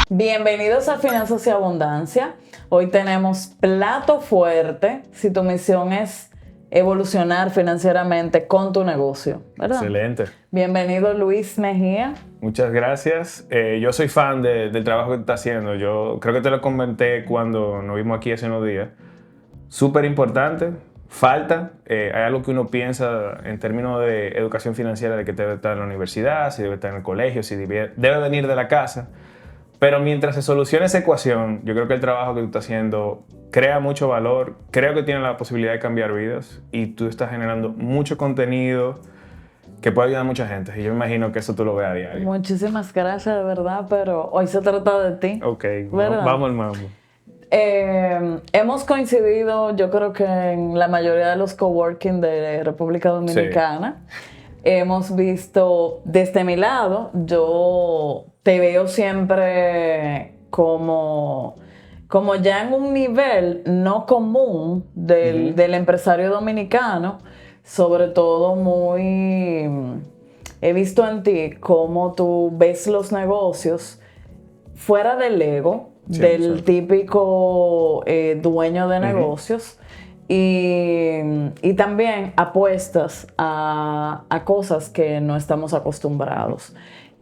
Bienvenidos a Finanzas y Abundancia. Hoy tenemos plato fuerte si tu misión es evolucionar financieramente con tu negocio, ¿verdad? Excelente. Bienvenido Luis Mejía. Muchas gracias. Yo soy fan del trabajo que tú estás haciendo. Yo creo que te lo comenté cuando nos vimos aquí hace unos días. Súper importante. Falta. Hay algo que uno piensa en términos de educación financiera, de que debe estar en la universidad, si debe estar en el colegio, si debe venir de la casa. Pero mientras se solucione esa ecuación, yo creo que el trabajo que tú estás haciendo crea mucho valor, creo que tiene la posibilidad de cambiar vidas y tú estás generando mucho contenido que puede ayudar a mucha gente. Y yo me imagino que eso tú lo ves a diario. Muchísimas gracias, de verdad, pero hoy se trata de ti. Ok, ¿verdad? vamos al mambo. Hemos coincidido, yo creo que en la mayoría de los coworking de República Dominicana. Sí. Hemos visto, desde mi lado, yo te veo siempre como ya en un nivel no común del empresario dominicano, sobre todo he visto en ti cómo tú ves los negocios fuera del ego, del típico dueño de negocios. Y también apuestas a cosas que no estamos acostumbrados.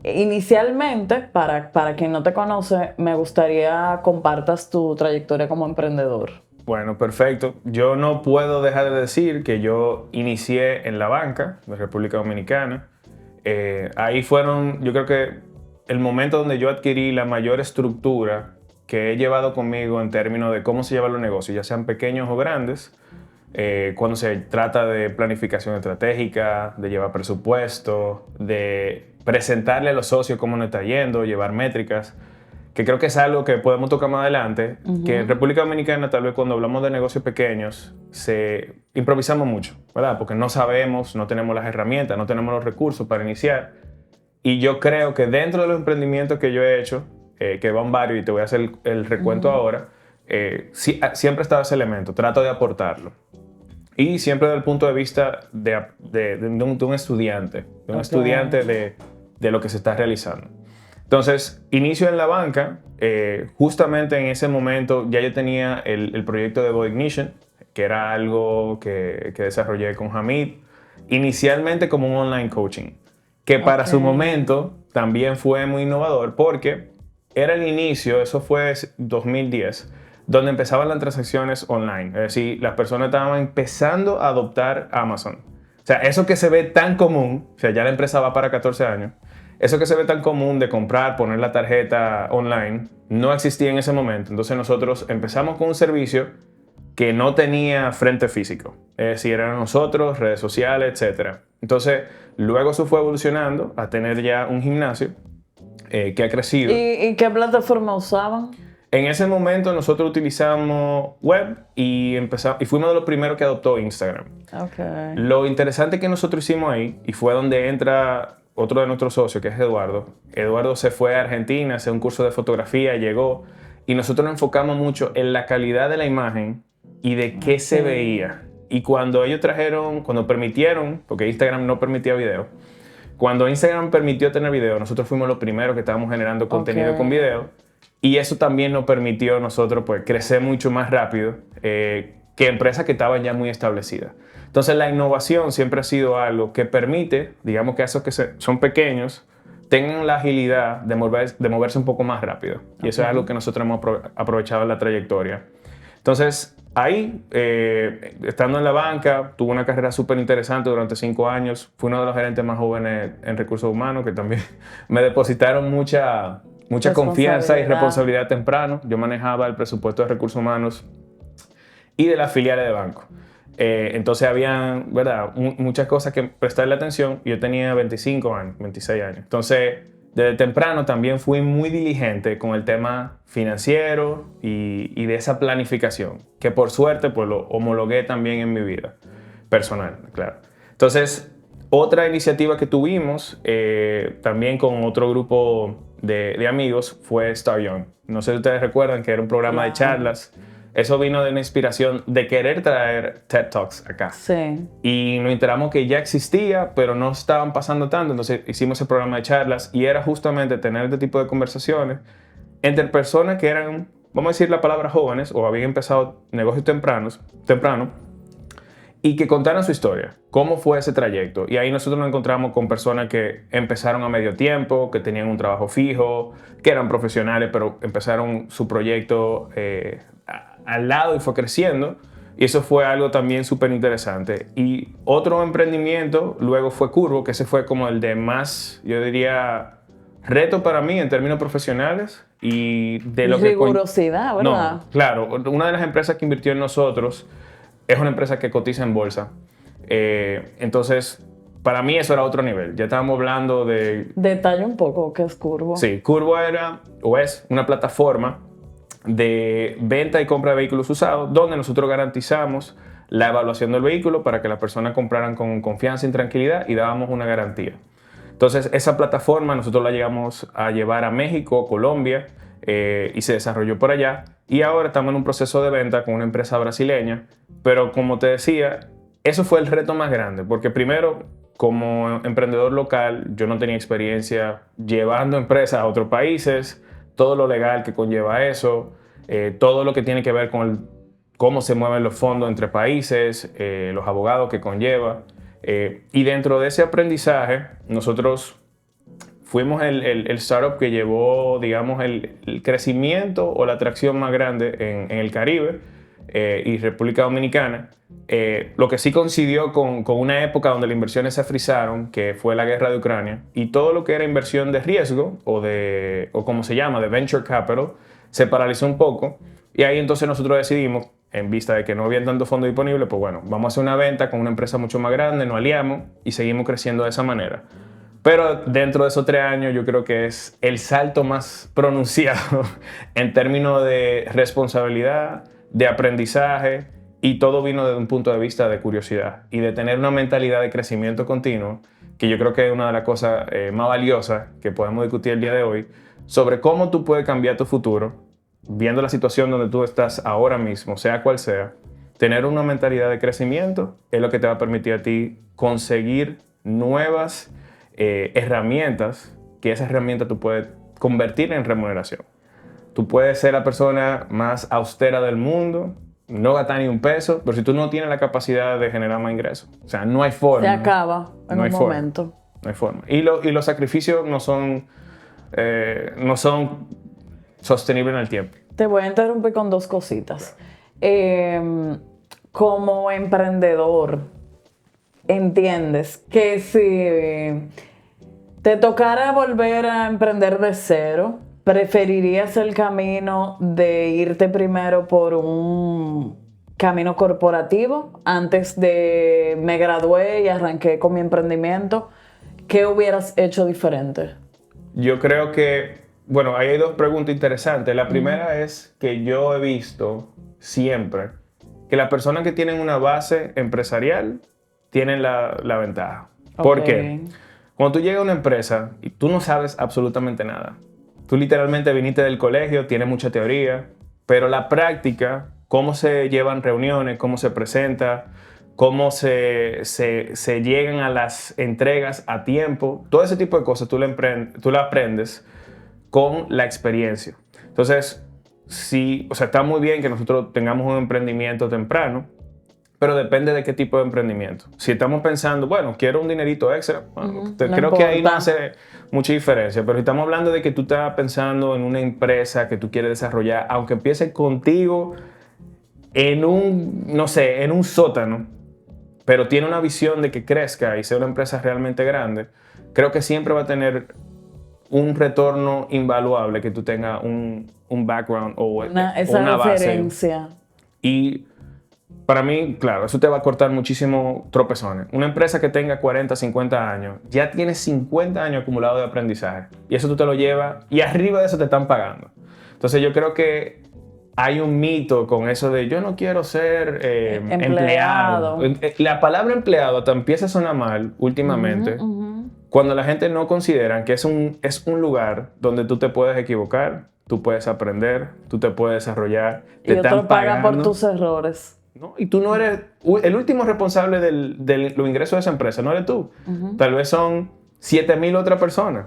Inicialmente, para quien no te conoce, me gustaría compartas tu trayectoria como emprendedor. Bueno, perfecto. Yo no puedo dejar de decir que yo inicié en la banca de República Dominicana. Ahí fueron, yo creo que el momento donde yo adquirí la mayor estructura que he llevado conmigo en términos de cómo se llevan los negocios, ya sean pequeños o grandes, cuando se trata de planificación estratégica, de llevar presupuesto, de presentarle a los socios cómo nos está yendo, llevar métricas, que creo que es algo que podemos tocar más adelante, que en República Dominicana tal vez cuando hablamos de negocios pequeños, improvisamos mucho, ¿verdad? Porque no sabemos, no tenemos las herramientas, no tenemos los recursos para iniciar. Y yo creo que dentro de los emprendimientos que yo he hecho, que van varios y te voy a hacer el recuento ahora, siempre estaba ese elemento, trato de aportarlo. Y siempre desde el punto de vista de un estudiante, de lo que se está realizando. Entonces, inicio en la banca, justamente en ese momento ya yo tenía el proyecto de Body Ignition, que era algo que desarrollé con Hamid, inicialmente como un online coaching, que para su momento también fue muy innovador porque era el inicio, eso fue 2010, donde empezaban las transacciones online. Es decir, las personas estaban empezando a adoptar Amazon. O sea, eso que se ve tan común, o sea, ya la empresa va para 14 años, eso que se ve tan común de comprar, poner la tarjeta online, no existía en ese momento. Entonces nosotros empezamos con un servicio que no tenía frente físico. Es decir, eran nosotros, redes sociales, etc. Entonces, luego eso fue evolucionando a tener ya un gimnasio que ha crecido. ¿Y qué plataforma usaban? En ese momento nosotros utilizamos web y fuimos de los primeros que adoptó Instagram. Okay. Lo interesante que nosotros hicimos ahí, y fue donde entra otro de nuestros socios, que es Eduardo. Eduardo se fue a Argentina a hacer un curso de fotografía, llegó, y nosotros nos enfocamos mucho en la calidad de la imagen y de qué se veía. Y cuando ellos cuando permitieron, porque Instagram no permitía video, cuando Instagram permitió tener video, nosotros fuimos los primeros que estábamos generando contenido con video. Y eso también nos permitió a nosotros pues, crecer mucho más rápido que empresas que estaban ya muy establecidas. Entonces la innovación siempre ha sido algo que permite, digamos que a esos que son pequeños, tengan la agilidad de moverse un poco más rápido. Y eso es algo que nosotros hemos aprovechado en la trayectoria. Entonces ahí, estando en la banca, tuve una carrera súper interesante durante 5 años. Fui uno de los gerentes más jóvenes en recursos humanos que también me depositaron mucha confianza y responsabilidad temprano. Yo manejaba el presupuesto de recursos humanos y de las filiales de banco. Entonces había, ¿verdad?, muchas cosas que prestarle atención. Yo tenía 25 años, 26 años. Entonces, desde temprano también fui muy diligente con el tema financiero y de esa planificación, que por suerte pues lo homologué también en mi vida personal, claro. Entonces, otra iniciativa que tuvimos también con otro grupo de amigos fue Start Young. No sé si ustedes recuerdan que era un programa de charlas. Eso vino de una inspiración de querer traer TED Talks acá. Sí. Y nos enteramos que ya existía, pero no estaban pasando tanto. Entonces hicimos ese programa de charlas y era justamente tener este tipo de conversaciones entre personas que eran, vamos a decir la palabra jóvenes, o habían empezado negocios temprano, y que contaran su historia, cómo fue ese trayecto. Y ahí nosotros nos encontramos con personas que empezaron a medio tiempo, que tenían un trabajo fijo, que eran profesionales, pero empezaron su proyecto al lado y fue creciendo. Y eso fue algo también súper interesante. Y otro emprendimiento luego fue Curvo, que ese fue como el de más, yo diría, reto para mí en términos profesionales. Y de lo rigurosidad, ¿verdad? No, claro. Una de las empresas que invirtió en nosotros es una empresa que cotiza en bolsa. Entonces, para mí eso era otro nivel. Ya estábamos hablando de... Detalle un poco qué es Curvo. Sí, Curvo era o es una plataforma de venta y compra de vehículos usados donde nosotros garantizamos la evaluación del vehículo para que las personas compraran con confianza y tranquilidad y dábamos una garantía. Entonces, esa plataforma nosotros la llegamos a llevar a México, Colombia, y se desarrolló por allá. Y ahora estamos en un proceso de venta con una empresa brasileña. Pero como te decía, eso fue el reto más grande. Porque primero, como emprendedor local, yo no tenía experiencia llevando empresas a otros países, todo lo legal que conlleva eso, todo lo que tiene que ver con cómo se mueven los fondos entre países, los abogados que conlleva. Y dentro de ese aprendizaje, nosotros fuimos el startup que llevó, digamos, el crecimiento o la atracción más grande en el Caribe y República Dominicana. Lo que sí coincidió con una época donde las inversiones se frizaron, que fue la guerra de Ucrania, y todo lo que era inversión de riesgo, o como se llama, de venture capital, se paralizó un poco. Y ahí entonces nosotros decidimos, en vista de que no había tanto fondo disponible, pues bueno, vamos a hacer una venta con una empresa mucho más grande, nos aliamos y seguimos creciendo de esa manera. Pero dentro de esos 3 años yo creo que es el salto más pronunciado en términos de responsabilidad, de aprendizaje, y todo vino desde un punto de vista de curiosidad y de tener una mentalidad de crecimiento continuo, que yo creo que es una de las cosas más valiosas que podemos discutir el día de hoy, sobre cómo tú puedes cambiar tu futuro, viendo la situación donde tú estás ahora mismo, sea cual sea. Tener una mentalidad de crecimiento es lo que te va a permitir a ti conseguir nuevas herramientas, que esas herramientas tú puedes convertir en remuneración. Tú puedes ser la persona más austera del mundo, no gastar ni un peso, pero si tú no tienes la capacidad de generar más ingresos, o sea, no hay forma. Se acaba en un momento. No hay forma. Y los sacrificios no son sostenibles en el tiempo. Te voy a interrumpir con 2 cositas. Como emprendedor, entiendes que si te tocara volver a emprender de cero, ¿preferirías el camino de irte primero por un camino corporativo antes de me gradué y arranqué con mi emprendimiento? ¿Qué hubieras hecho diferente? Yo creo que, bueno, ahí hay 2 preguntas interesantes. La primera es que yo he visto siempre que las personas que tienen una base empresarial tienen la ventaja. ¿Por qué? Cuando tú llegas a una empresa y tú no sabes absolutamente nada, tú literalmente viniste del colegio, tienes mucha teoría, pero la práctica, cómo se llevan reuniones, cómo se presenta, cómo se llegan a las entregas a tiempo, todo ese tipo de cosas tú la aprendes con la experiencia. Entonces, sí, o sea, está muy bien que nosotros tengamos un emprendimiento temprano, pero depende de qué tipo de emprendimiento. Si estamos pensando, bueno, quiero un dinerito extra, bueno, creo que ahí no hace mucha diferencia. Pero si estamos hablando de que tú estás pensando en una empresa que tú quieres desarrollar, aunque empiece contigo en no sé, en un sótano, pero tiene una visión de que crezca y sea una empresa realmente grande, creo que siempre va a tener un retorno invaluable que tú tengas un background o una base. Y para mí, claro, eso te va a cortar muchísimo tropezones. Una empresa que tenga 40, 50 años, ya tiene 50 años acumulados de aprendizaje. Y eso tú te lo llevas y arriba de eso te están pagando. Entonces yo creo que hay un mito con eso de yo no quiero ser empleado. La palabra empleado hasta empieza a sonar mal últimamente. Cuando la gente no considera que es un lugar donde tú te puedes equivocar, tú puedes aprender, tú te puedes desarrollar. Y otro paga por tus errores. ¿No? Y tú no eres el último responsable de los ingresos de esa empresa, no eres tú. Tal vez son 7,000 otras personas.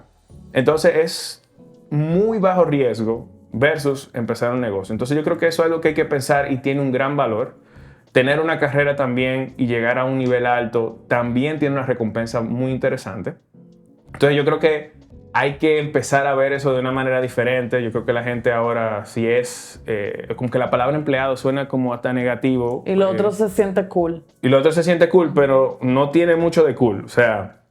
Entonces es muy bajo riesgo versus empezar un negocio. Entonces yo creo que eso es algo que hay que pensar y tiene un gran valor. Tener una carrera también y llegar a un nivel alto también tiene una recompensa muy interesante. Entonces yo creo que hay que empezar a ver eso de una manera diferente. Yo creo que la gente ahora, si es como que la palabra empleado suena como hasta negativo. Y lo otro se siente cool. Y lo otro se siente cool, pero no tiene mucho de cool. O sea,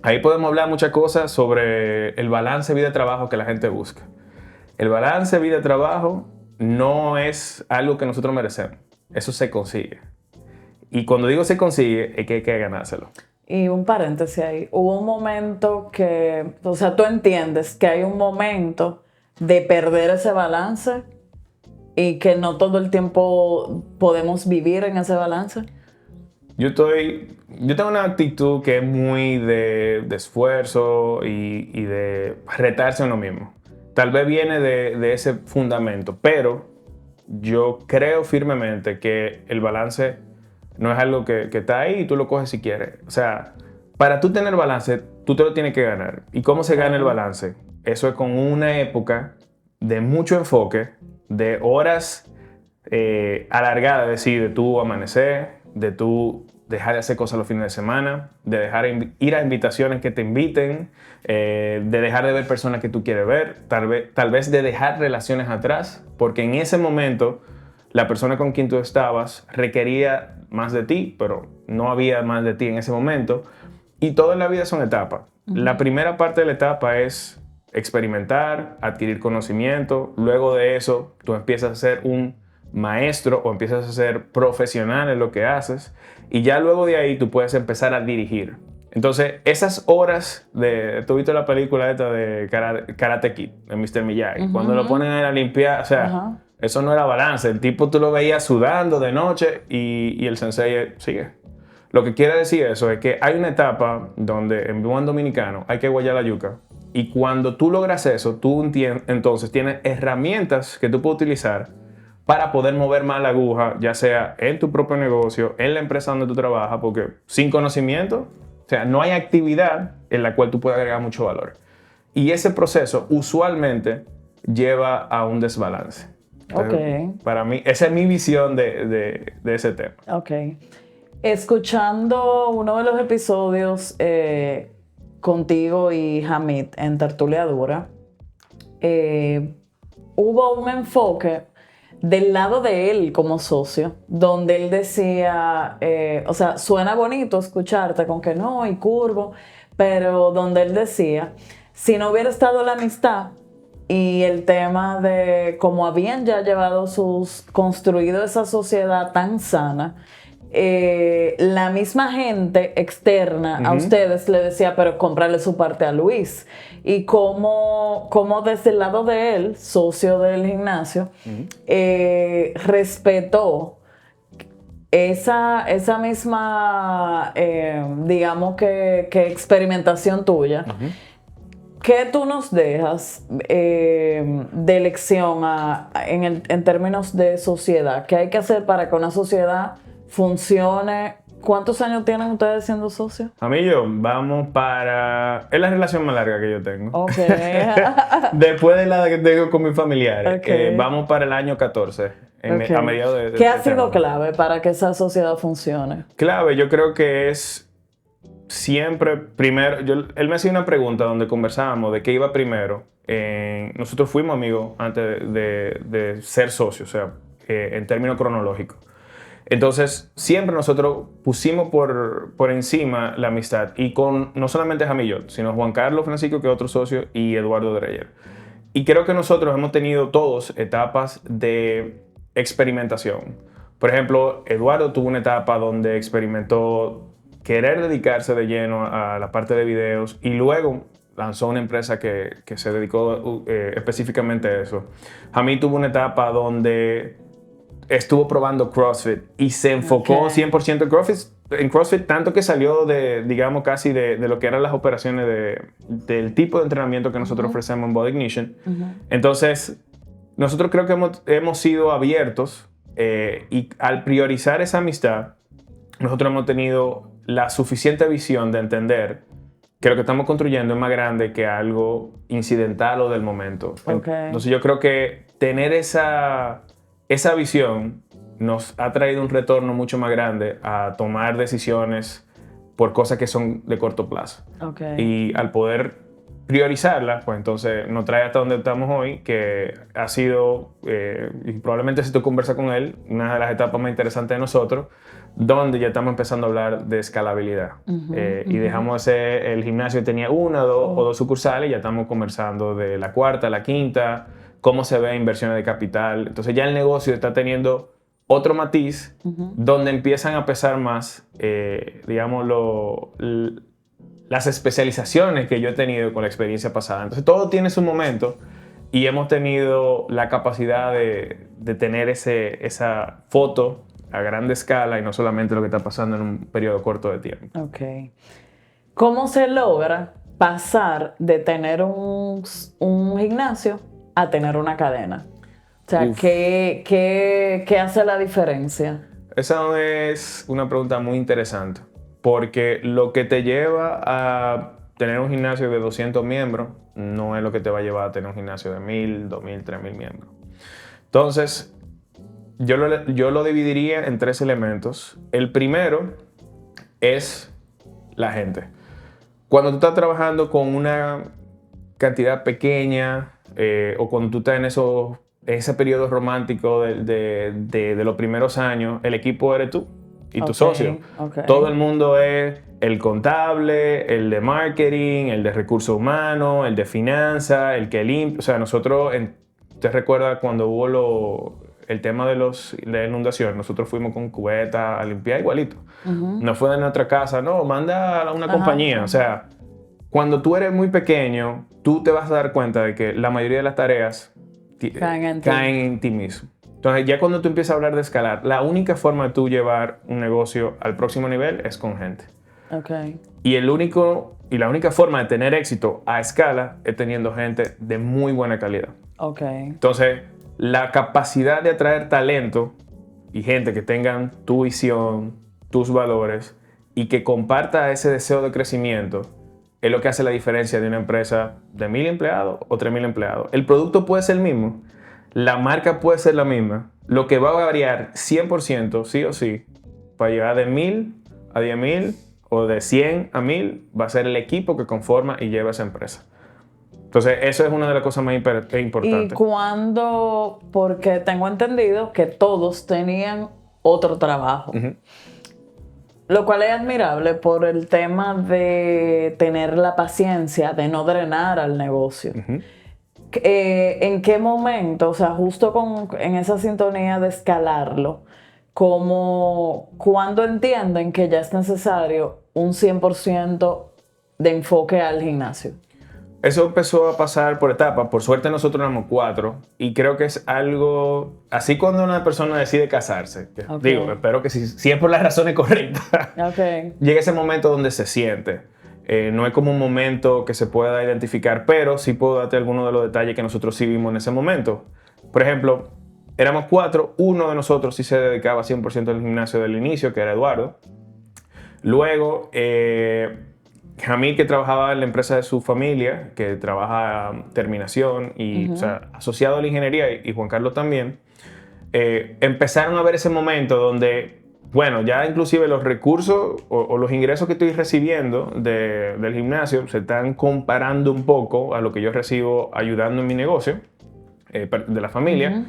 ahí podemos hablar muchas cosas sobre el balance vida-trabajo que la gente busca. El balance vida-trabajo no es algo que nosotros merecemos. Eso se consigue. Y cuando digo se consigue, es que hay que ganárselo. Y un paréntesis ahí. Hubo un momento que, o sea, tú entiendes que hay un momento de perder ese balance y que no todo el tiempo podemos vivir en ese balance. Yo tengo una actitud que es muy de esfuerzo y de retarse a uno mismo. Tal vez viene de ese fundamento, pero yo creo firmemente que el balance no es algo que está ahí y tú lo coges si quieres. O sea, para tú tener balance, tú te lo tienes que ganar. ¿Y cómo se gana el balance? Eso es con una época de mucho enfoque, de horas alargadas, es decir, de tú amanecer, de tú dejar de hacer cosas los fines de semana, de dejar ir a invitaciones que te inviten, de dejar de ver personas que tú quieres ver, tal vez de dejar relaciones atrás, porque en ese momento la persona con quien tú estabas requería más de ti, pero no había más de ti en ese momento. Y todo en la vida son etapas. La primera parte de la etapa es experimentar, adquirir conocimiento. Luego de eso, tú empiezas a ser un maestro o empiezas a ser profesional en lo que haces. Y ya luego de ahí tú puedes empezar a dirigir. Entonces, esas horas de... ¿Tú viste la película esta de Karate Kid, de Mr. Miyagi? Cuando lo ponen a limpiar, o sea... Eso no era balance. El tipo tú lo veías sudando de noche y el sensei sigue. Lo que quiere decir eso es que hay una etapa donde en buen dominicano hay que guayar la yuca. Y cuando tú logras eso, tú entonces tienes herramientas que tú puedes utilizar para poder mover más la aguja, ya sea en tu propio negocio, en la empresa donde tú trabajas, porque sin conocimiento, o sea, no hay actividad en la cual tú puedas agregar mucho valor. Y ese proceso usualmente lleva a un desbalance. Entonces, para mí, esa es mi visión de ese tema. Ok. Escuchando uno de los episodios contigo y Hamid en Tertulia Dura, hubo un enfoque del lado de él como socio, donde él decía, o sea, suena bonito escucharte con que no, y curvo, pero donde él decía, si no hubiera estado la amistad, y el tema de cómo habían ya construido esa sociedad tan sana, la misma gente externa a ustedes le decía, pero cómprale su parte a Luis. Y cómo desde el lado de él, socio del gimnasio, respetó esa misma, digamos que experimentación tuya. ¿Qué tú nos dejas de lección en términos de sociedad? ¿Qué hay que hacer para que una sociedad funcione? ¿Cuántos años tienen ustedes siendo socios? Amigo, vamos para... Es la relación más larga que yo tengo. Ok. Después de la que tengo con mis familiares. Vamos para el año 14. A mediados de ¿Qué ha sido clave para que esa sociedad funcione? Clave, yo creo que es... Siempre, primero, él me hacía una pregunta donde conversábamos de qué iba primero. Nosotros fuimos amigos antes de ser socios, o sea, en términos cronológicos. Entonces, siempre nosotros pusimos por encima la amistad. Y con no solamente Jamillo, sino Juan Carlos Francisco, que es otro socio, y Eduardo Dreyer. Y creo que nosotros hemos tenido todos etapas de experimentación. Por ejemplo, Eduardo tuvo una etapa donde experimentó querer dedicarse de lleno a la parte de videos y luego lanzó una empresa que se dedicó específicamente a eso. Hamid tuvo una etapa donde estuvo probando CrossFit y se enfocó 100% en CrossFit, tanto que salió digamos, casi de lo que eran las operaciones del tipo de entrenamiento que nosotros ofrecemos en Body Ignition. Entonces, nosotros creo que hemos sido abiertos y al priorizar esa amistad, nosotros hemos tenido la suficiente visión de entender que lo que estamos construyendo es más grande que algo incidental o del momento. Entonces yo creo que tener esa visión nos ha traído un retorno mucho más grande a tomar decisiones por cosas que son de corto plazo. Okay. Y al poder priorizarlas, pues entonces nos trae hasta donde estamos hoy, que ha sido, y probablemente si tú conversas con él, una de las etapas más interesantes de nosotros, donde ya estamos empezando a hablar de escalabilidad. Y dejamos el gimnasio que tenía una o dos sucursales, ya estamos conversando de la cuarta, la quinta, cómo se ve inversiones de capital. Entonces ya el negocio está teniendo otro matiz donde empiezan a pesar más, digamos, las especializaciones que yo he tenido con la experiencia pasada. Entonces todo tiene su momento y hemos tenido la capacidad de tener esa foto a grande escala y no solamente lo que está pasando en un periodo corto de tiempo. Ok. ¿Cómo se logra pasar de tener un gimnasio a tener una cadena? O sea, ¿qué hace la diferencia? Esa es una pregunta muy interesante, porque lo que te lleva a tener un gimnasio de 200 miembros no es lo que te va a llevar a tener un gimnasio de 1000, 2000, 3000 miembros. Entonces, yo lo dividiría en 3 elementos. El primero es la gente. Cuando tú estás trabajando con una cantidad pequeña o cuando tú estás en ese periodo romántico de los primeros años, el equipo eres tú y tu socio. Todo el mundo es el contable, el de marketing, el de recursos humanos, el de finanzas, el que limpia. O sea, nosotros, ¿te recuerdas cuando hubo el tema de la inundación? Nosotros fuimos con cubeta a limpiar igualito. No fue de nuestra casa, no, manda a una compañía. O sea, cuando tú eres muy pequeño, tú te vas a dar cuenta de que la mayoría de las tareas caen en ti mismo. Entonces, ya cuando tú empiezas a hablar de escalar, la única forma de tú llevar un negocio al próximo nivel es con gente. Okay. Y la única forma de tener éxito a escala es teniendo gente de muy buena calidad. Okay. Entonces, la capacidad de atraer talento y gente que tengan tu visión, tus valores y que comparta ese deseo de crecimiento es lo que hace la diferencia de una empresa de 1000 empleados o 3000 empleados. El producto puede ser el mismo, la marca puede ser la misma, lo que va a variar 100% sí o sí para llegar de 1000 a 10.000 o de 100 a 1000 va a ser el equipo que conforma y lleva esa empresa. Entonces, eso es una de las cosas más importantes. ¿Y cuándo? Porque tengo entendido que todos tenían otro trabajo. Lo cual es admirable por el tema de tener la paciencia, de no drenar al negocio. ¿En qué momento, o sea, justo en esa sintonía de escalarlo, cuándo entienden que ya es necesario un 100% de enfoque al gimnasio? Eso empezó a pasar por etapas. Por suerte nosotros éramos 4 y creo que es algo así cuando una persona decide casarse. Digo, espero que si es por las razones correctas, llega ese momento donde se siente. No es como un momento que se pueda identificar, pero sí puedo darte algunos de los detalles que nosotros sí vimos en ese momento. Por ejemplo, éramos 4, uno de nosotros sí se dedicaba 100% al gimnasio del inicio, que era Eduardo. Luego, Jamil, que trabajaba en la empresa de su familia, que trabaja terminación y o sea, asociado a la ingeniería, y Juan Carlos también, empezaron a ver ese momento donde, bueno, ya inclusive los recursos o los ingresos que estoy recibiendo del gimnasio se están comparando un poco a lo que yo recibo ayudando en mi negocio de la familia.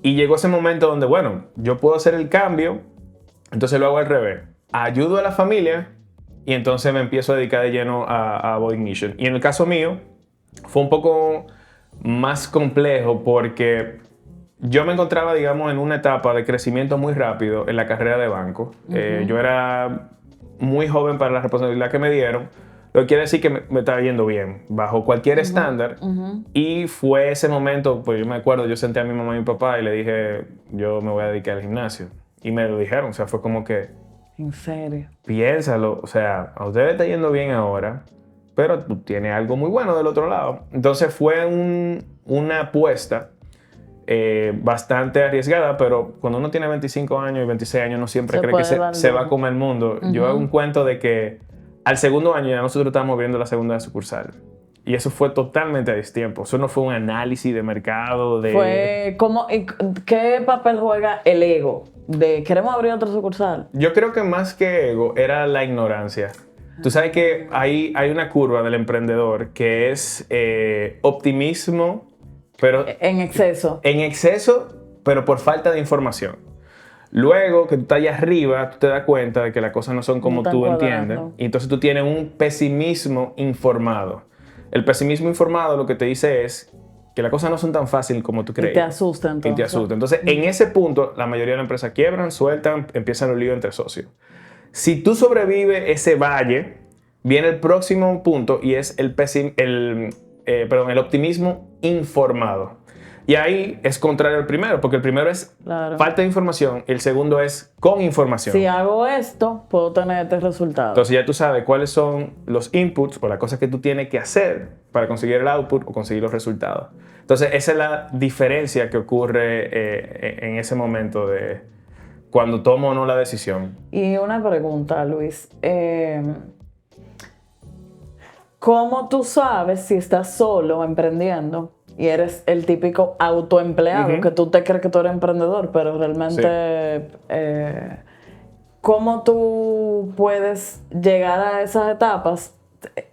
Y llegó ese momento donde, bueno, yo puedo hacer el cambio, entonces lo hago al revés. Ayudo a la familia y entonces me empiezo a dedicar de lleno a Body Ignition. Y en el caso mío, fue un poco más complejo porque yo me encontraba, digamos, en una etapa de crecimiento muy rápido en la carrera de banco. Yo era muy joven para la responsabilidad que me dieron, lo que quiere decir que me estaba yendo bien, bajo cualquier estándar. Y fue ese momento, pues yo me acuerdo, yo senté a mi mamá y mi papá y le dije, yo me voy a dedicar al gimnasio. Y me lo dijeron, o sea, fue como que... ¿En serio? Piénsalo, o sea, a ustedes está yendo bien ahora, pero tú tienes algo muy bueno del otro lado. Entonces fue una apuesta bastante arriesgada, pero cuando uno tiene 25 años y 26 años no siempre cree que se va a comer el mundo. Yo hago un cuento de que al segundo año ya nosotros estábamos viendo la segunda sucursal. Y eso fue totalmente a destiempo. Eso no fue un análisis de mercado, de... Fue como, ¿qué papel juega el ego? De queremos abrir otra sucursal. Yo creo que más que ego era la ignorancia. Tú sabes que hay una curva del emprendedor que es optimismo, pero... En exceso. En exceso, pero por falta de información. Luego que tú estás allá arriba, tú te das cuenta de que las cosas no son como tú entiendes. Y entonces tú tienes un pesimismo informado. El pesimismo informado lo que te dice es que las cosas no son tan fáciles como tú crees. Y te asusta entonces. Y te asusta. Entonces, en ese punto, la mayoría de las empresas quiebran, sueltan, empiezan los líos entre socios. Si tú sobrevives ese valle, viene el próximo punto y es el optimismo informado. Y ahí es contrario al primero, porque el primero es falta de información y el segundo es con información. Si hago esto, puedo tener este resultado. Entonces ya tú sabes cuáles son los inputs o las cosas que tú tienes que hacer para conseguir el output o conseguir los resultados. Entonces esa es la diferencia que ocurre en ese momento de cuando tomo o no la decisión. Y una pregunta, Luis. ¿Cómo tú sabes si estás solo emprendiendo y eres el típico autoempleado, que tú te crees que tú eres emprendedor, pero realmente cómo tú puedes llegar a esas etapas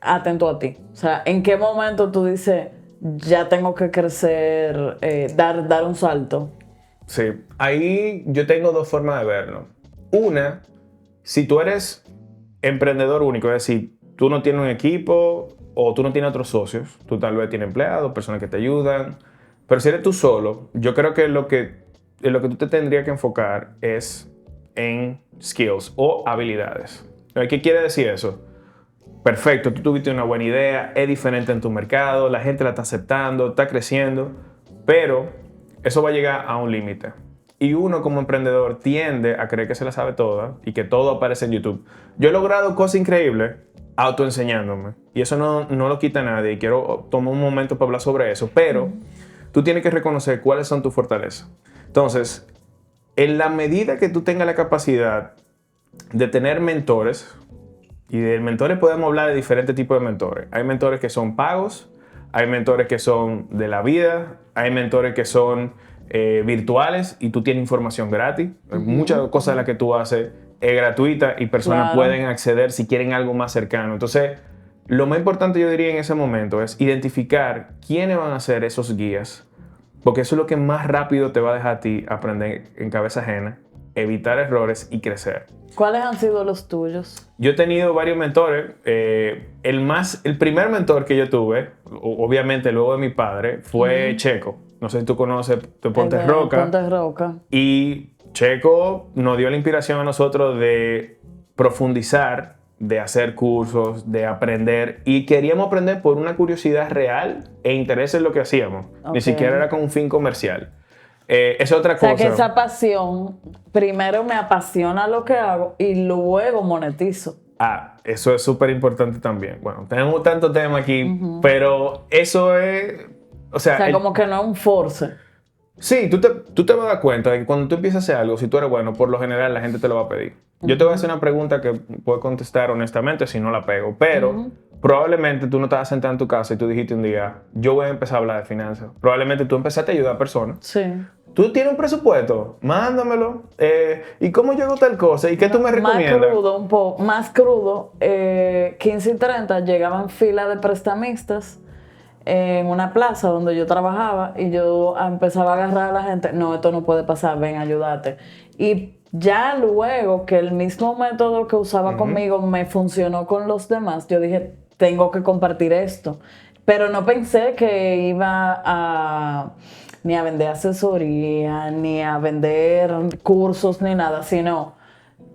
atento a ti? O sea, ¿en qué momento tú dices, ya tengo que crecer, dar un salto? Sí, ahí yo tengo dos formas de verlo. Una, si tú eres emprendedor único, es decir, tú no tienes un equipo o tú no tienes otros socios, tú tal vez tienes empleados, personas que te ayudan, pero si eres tú solo, yo creo que lo que tú te tendrías que enfocar es en skills o habilidades. ¿Qué quiere decir eso? Perfecto, tú tuviste una buena idea, es diferente en tu mercado, la gente la está aceptando, está creciendo, pero eso va a llegar a un límite. Y uno como emprendedor tiende a creer que se la sabe toda y que todo aparece en YouTube. Yo he logrado cosas increíbles autoenseñándome. Y eso no lo quita nadie. Y quiero tomar un momento para hablar sobre eso. Pero tú tienes que reconocer cuáles son tus fortalezas. Entonces, en la medida que tú tengas la capacidad de tener mentores, y de mentores podemos hablar de diferentes tipos de mentores. Hay mentores que son pagos, hay mentores que son de la vida, hay mentores que son virtuales y tú tienes información gratis. Muchas cosas de las que tú haces es gratuita y personas pueden acceder si quieren algo más cercano. Entonces, lo más importante yo diría en ese momento es identificar quiénes van a ser esos guías, porque eso es lo que más rápido te va a dejar a ti aprender en cabeza ajena, evitar errores y crecer. ¿Cuáles han sido los tuyos? Yo he tenido varios mentores. El primer mentor que yo tuve, obviamente luego de mi padre, fue Checo. No sé si tú conoces de Ponte Roca. Ponte Roca. Y Checo nos dio la inspiración a nosotros de profundizar, de hacer cursos, de aprender. Y queríamos aprender por una curiosidad real e interés en lo que hacíamos. Ni siquiera era con un fin comercial. Es otra cosa. O sea, que esa pasión, primero me apasiona lo que hago y luego monetizo. Eso es súper importante también. Bueno, tenemos tanto tema aquí, pero eso es... O sea, como que no es un force. Sí, tú te vas a dar cuenta de que cuando tú empiezas a hacer algo, si tú eres bueno, por lo general la gente te lo va a pedir. Yo te voy a hacer una pregunta que puedo contestar honestamente si no la pego, pero probablemente tú no estabas sentado en tu casa y tú dijiste un día, yo voy a empezar a hablar de finanzas. Probablemente tú empezaste a ayudar a personas. Sí. ¿Tú tienes un presupuesto? Mándamelo. ¿Y cómo yo hago tal cosa? ¿Y qué tú me recomiendas? Más crudo. 15 y 30 llegaban filas de prestamistas en una plaza donde yo trabajaba y yo empezaba a agarrar a la gente. No, esto no puede pasar, ven, ayúdate. Y ya luego que el mismo método que usaba conmigo me funcionó con los demás, yo dije, tengo que compartir esto. Pero no pensé que iba ni a vender asesoría, ni a vender cursos, ni nada, sino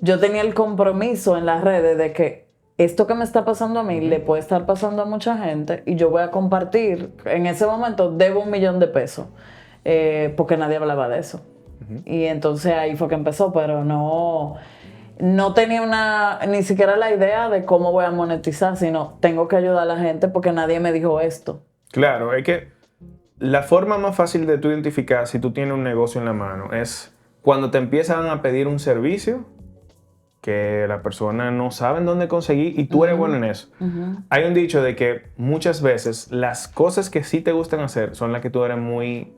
yo tenía el compromiso en las redes de que esto que me está pasando a mí le puede estar pasando a mucha gente y yo voy a compartir. En ese momento debo $1,000,000 porque nadie hablaba de eso. Y entonces ahí fue que empezó, pero no tenía ni siquiera la idea de cómo voy a monetizar, sino tengo que ayudar a la gente porque nadie me dijo esto. Claro, es que la forma más fácil de tú identificar si tú tienes un negocio en la mano es cuando te empiezan a pedir un servicio que las personas no saben dónde conseguir y tú eres bueno en eso. Hay un dicho de que muchas veces las cosas que sí te gustan hacer son las que tú eres muy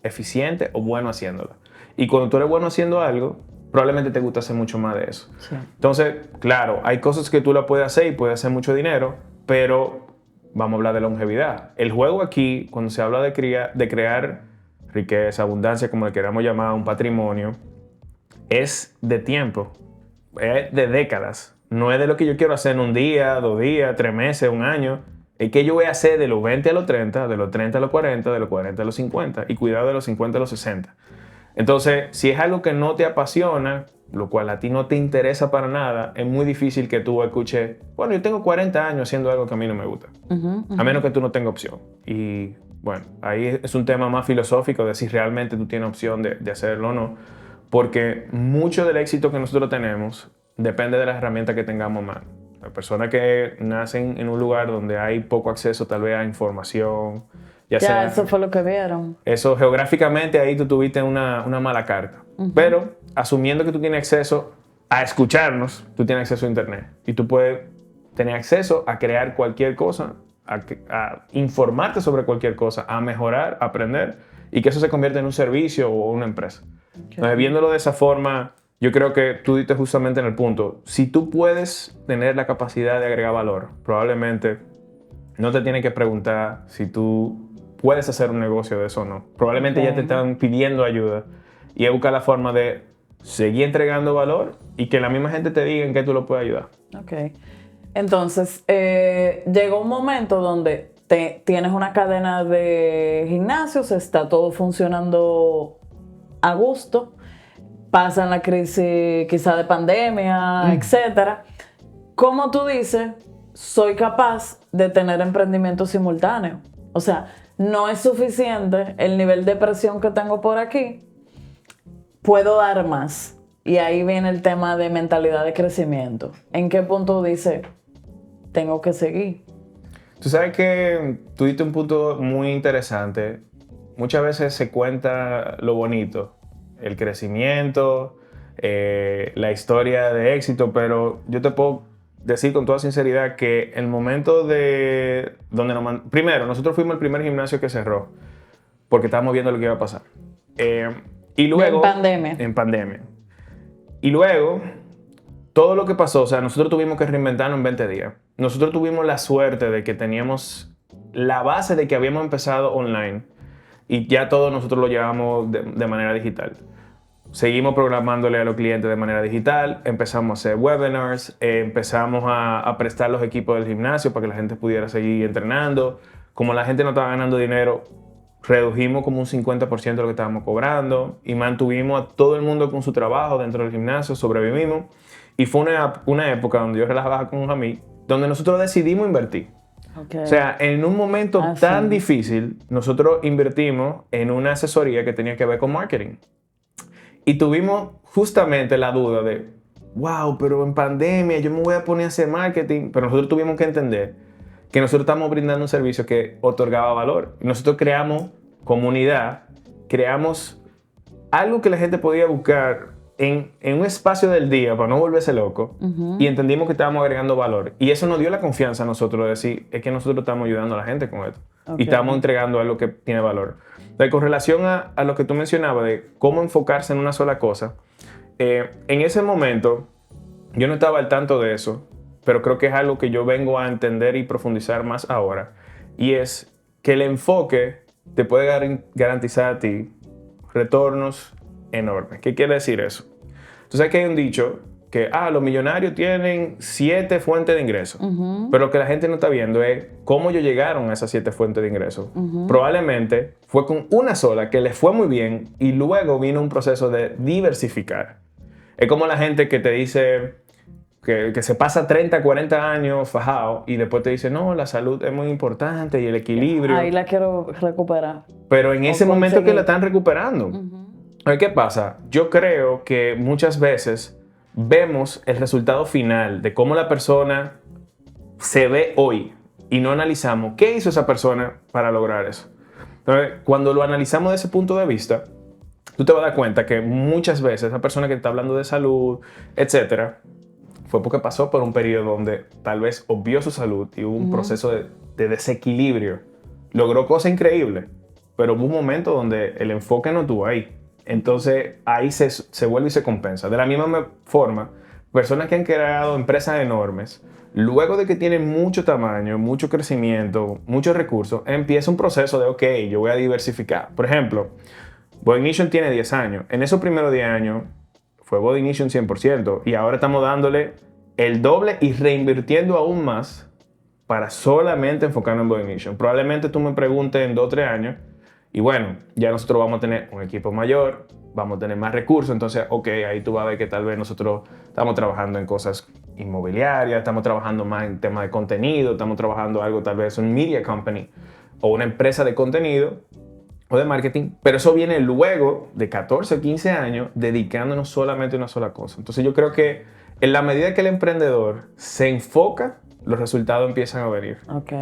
eficiente o bueno haciéndolas. Y cuando tú eres bueno haciendo algo, probablemente te gusta hacer mucho más de eso. Sí. Entonces, claro, hay cosas que tú las puedes hacer y puedes hacer mucho dinero, pero vamos a hablar de longevidad. El juego aquí, cuando se habla de crear riqueza, abundancia, como le queramos llamar, un patrimonio, es de tiempo, es de décadas. No es de lo que yo quiero hacer en un día, 2 días, 3 meses, un año. Es que yo voy a hacer de los 20 a los 30, de los 30 a los 40, de los 40 a los 50 y cuidado de los 50 a los 60. Entonces, si es algo que no te apasiona, lo cual a ti no te interesa para nada, es muy difícil que tú escuches, bueno, yo tengo 40 años haciendo algo que a mí no me gusta. A menos que tú no tengas opción. Y bueno, ahí es un tema más filosófico de si realmente tú tienes opción de hacerlo o no. Porque mucho del éxito que nosotros tenemos depende de las herramientas que tengamos a mano. Las personas que nacen en un lugar donde hay poco acceso tal vez a información, ya sea, eso fue lo que vieron. Eso geográficamente ahí tú tuviste una mala carta. Pero asumiendo que tú tienes acceso a escucharnos, tú tienes acceso a internet. Y tú puedes tener acceso a crear cualquier cosa, a informarte sobre cualquier cosa, a mejorar, a aprender, y que eso se convierta en un servicio o una empresa. Entonces, viéndolo de esa forma, yo creo que tú diste justamente en el punto. Si tú puedes tener la capacidad de agregar valor, probablemente no te tienes que preguntar si tú puedes hacer un negocio de eso o no. Probablemente ya te están pidiendo ayuda y es buscar la forma de seguir entregando valor y que la misma gente te diga en qué tú lo puedes ayudar. Ok. Entonces, llegó un momento donde tienes una cadena de gimnasios, está todo funcionando a gusto, pasa la crisis quizá de pandemia, etcétera. ¿Cómo tú dices, soy capaz de tener emprendimiento simultáneo? O sea, no es suficiente el nivel de presión que tengo por aquí, puedo dar más. Y ahí viene el tema de mentalidad de crecimiento. ¿En qué punto dice, tengo que seguir? Tú sabes que tú diste un punto muy interesante. Muchas veces se cuenta lo bonito, el crecimiento, la historia de éxito, pero yo te puedo decir con toda sinceridad que el momento de donde primero, nosotros fuimos el primer gimnasio que cerró porque estábamos viendo lo que iba a pasar. Y luego, en pandemia. En pandemia. Y luego, todo lo que pasó, o sea, nosotros tuvimos que reinventarnos en 20 días. Nosotros tuvimos la suerte de que teníamos la base de que habíamos empezado online y ya todo nosotros lo llevamos de manera digital. Seguimos programándole a los clientes de manera digital, empezamos a hacer webinars, empezamos a prestar los equipos del gimnasio para que la gente pudiera seguir entrenando. Como la gente no estaba ganando dinero, redujimos como un 50% de lo que estábamos cobrando y mantuvimos a todo el mundo con su trabajo dentro del gimnasio, sobrevivimos. Y fue una época donde yo relajaba con un amigo, donde nosotros decidimos invertir. Okay. O sea, en un momento tan difícil, nosotros invertimos en una asesoría que tenía que ver con marketing. Y tuvimos justamente la duda de, wow, pero en pandemia yo me voy a poner a hacer marketing. Pero nosotros tuvimos que entender que nosotros estamos brindando un servicio que otorgaba valor. Nosotros creamos comunidad, creamos algo que la gente podía buscar en un espacio del día para no volverse loco, y entendimos que estábamos agregando valor. Y eso nos dio la confianza a nosotros de decir, es que nosotros estamos ayudando a la gente con esto. Y estamos entregando algo que tiene valor. Entonces, con relación a lo que tú mencionabas de cómo enfocarse en una sola cosa, en ese momento yo no estaba al tanto de eso, pero creo que es algo que yo vengo a entender y profundizar más ahora. Y es que el enfoque te puede garantizar a ti retornos enormes. ¿Qué quiere decir eso? Tú sabes que hay un dicho que los millonarios tienen 7 fuentes de ingresos. Pero lo que la gente no está viendo es cómo ellos llegaron a esas 7 fuentes de ingresos. Probablemente fue con una sola que les fue muy bien y luego vino un proceso de diversificar. Es como la gente que te dice que se pasa 30, 40 años fajado y después te dice, no, la salud es muy importante y el equilibrio. Ahí la quiero recuperar. Pero en ese momento que la están recuperando. ¿Qué pasa? Yo creo que muchas veces vemos el resultado final de cómo la persona se ve hoy y no analizamos qué hizo esa persona para lograr eso. Entonces, cuando lo analizamos desde ese punto de vista, tú te vas a dar cuenta que muchas veces esa persona que está hablando de salud, etcétera, fue porque pasó por un periodo donde tal vez obvió su salud y hubo un proceso de desequilibrio. Logró cosas increíbles, pero hubo un momento donde el enfoque no estuvo ahí. Entonces ahí se vuelve y se compensa. De la misma forma, personas que han creado empresas enormes, luego de que tienen mucho tamaño, mucho crecimiento, muchos recursos, empieza un proceso de, ok, yo voy a diversificar. Por ejemplo, Body Ignition tiene 10 años. En esos primeros 10 años fue Body Ignition 100%. Y ahora estamos dándole el doble y reinvirtiendo aún más para solamente enfocarnos en Body Ignition. Probablemente tú me preguntes en 2 o 3 años y bueno, ya nosotros vamos a tener un equipo mayor, vamos a tener más recursos. Entonces, ok, ahí tú vas a ver que tal vez nosotros estamos trabajando en cosas inmobiliarias, estamos trabajando más en temas de contenido, estamos trabajando algo tal vez un media company o una empresa de contenido o de marketing, pero eso viene luego de 14 o 15 años dedicándonos solamente a una sola cosa. Entonces yo creo que en la medida que el emprendedor se enfoca, los resultados empiezan a venir. Ok.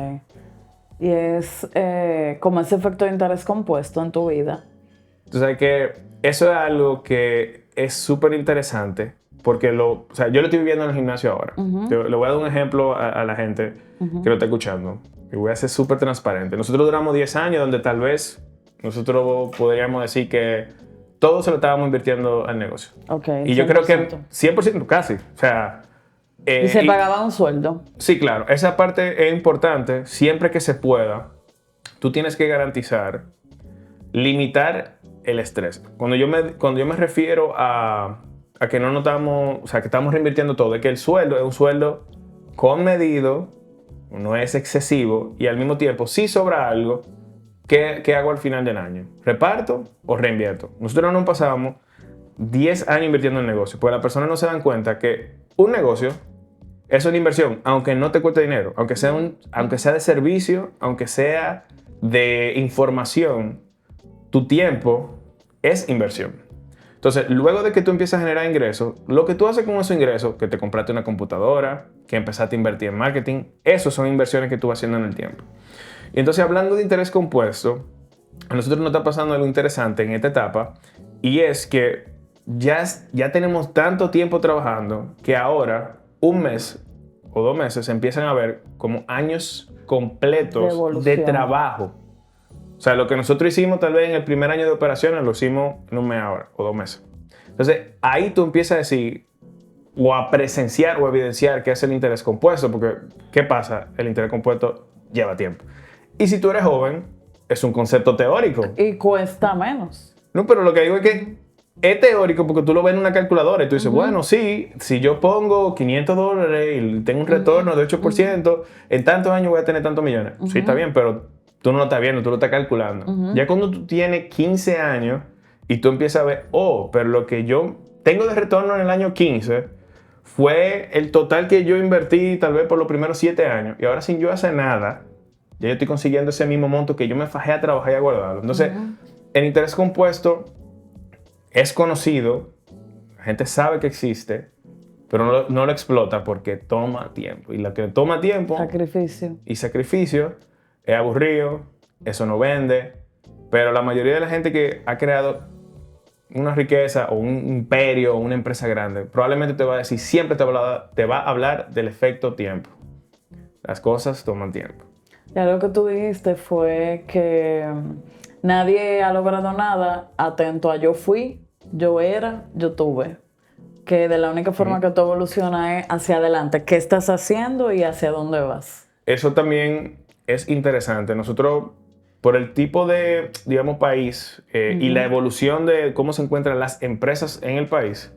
Y es como ese efecto de interés compuesto en tu vida. Tú sabes que eso es algo que es súper interesante porque o sea, yo lo estoy viviendo en el gimnasio ahora. Le voy a dar un ejemplo a la gente que lo está escuchando. Y voy a ser súper transparente. Nosotros duramos 10 años donde tal vez nosotros podríamos decir que todo se lo estábamos invirtiendo al negocio. Okay, y yo creo que 100% casi. O sea... y se pagaba un sueldo. Sí, claro. Esa parte es importante. Siempre que se pueda, tú tienes que garantizar, limitar el estrés. Cuando yo me refiero a que no notamos, o sea, que estamos reinvirtiendo todo, es que el sueldo es un sueldo conmedido, no es excesivo y al mismo tiempo, si sobra algo, ¿qué hago al final del año? ¿Reparto o reinvierto? Nosotros nos pasamos 10 años invirtiendo en negocio, porque las personas no se dan cuenta que un negocio es una inversión, aunque no te cueste dinero, aunque sea de servicio, aunque sea de información, tu tiempo es inversión. Entonces, luego de que tú empiezas a generar ingresos, lo que tú haces con esos ingresos, que te compraste una computadora, que empezaste a invertir en marketing, esos son inversiones que tú vas haciendo en el tiempo. Y entonces, hablando de interés compuesto, a nosotros nos está pasando algo interesante en esta etapa, y es que ya tenemos tanto tiempo trabajando que ahora, un mes o 2 meses, empiezan a ver como años completos de trabajo. O sea, lo que nosotros hicimos tal vez en el primer año de operaciones, lo hicimos en un mes ahora, o 2 meses. Entonces, ahí tú empiezas a decir, o a presenciar o evidenciar qué es el interés compuesto, porque, ¿qué pasa? El interés compuesto lleva tiempo. Y si tú eres joven, es un concepto teórico. Y cuesta menos. No, pero lo que digo es que es teórico porque tú lo ves en una calculadora y tú dices, bueno, sí, si yo pongo $500 y tengo un retorno de 8%, en tantos años voy a tener tantos millones. Sí, está bien, pero tú no lo estás viendo, tú lo estás calculando. Ya cuando tú tienes 15 años y tú empiezas a ver, pero lo que yo tengo de retorno en el año 15 fue el total que yo invertí tal vez por los primeros 7 años y ahora sin yo hacer nada, ya yo estoy consiguiendo ese mismo monto que yo me fajé a trabajar y a guardarlo. Entonces, el interés compuesto es conocido, la gente sabe que existe, pero no lo explota porque toma tiempo. Y lo que toma tiempo y sacrificio es aburrido, eso no vende, pero la mayoría de la gente que ha creado una riqueza o un imperio o una empresa grande, probablemente te va a decir, siempre te va a hablar del efecto tiempo. Las cosas toman tiempo. Ya lo que tú dijiste fue que nadie ha logrado nada atento a yo fui, yo era, yo tuve. Que de la única forma que tú evolucionas es hacia adelante. ¿Qué estás haciendo y hacia dónde vas? Eso también es interesante. Nosotros, por el tipo de, digamos, país y la evolución de cómo se encuentran las empresas en el país,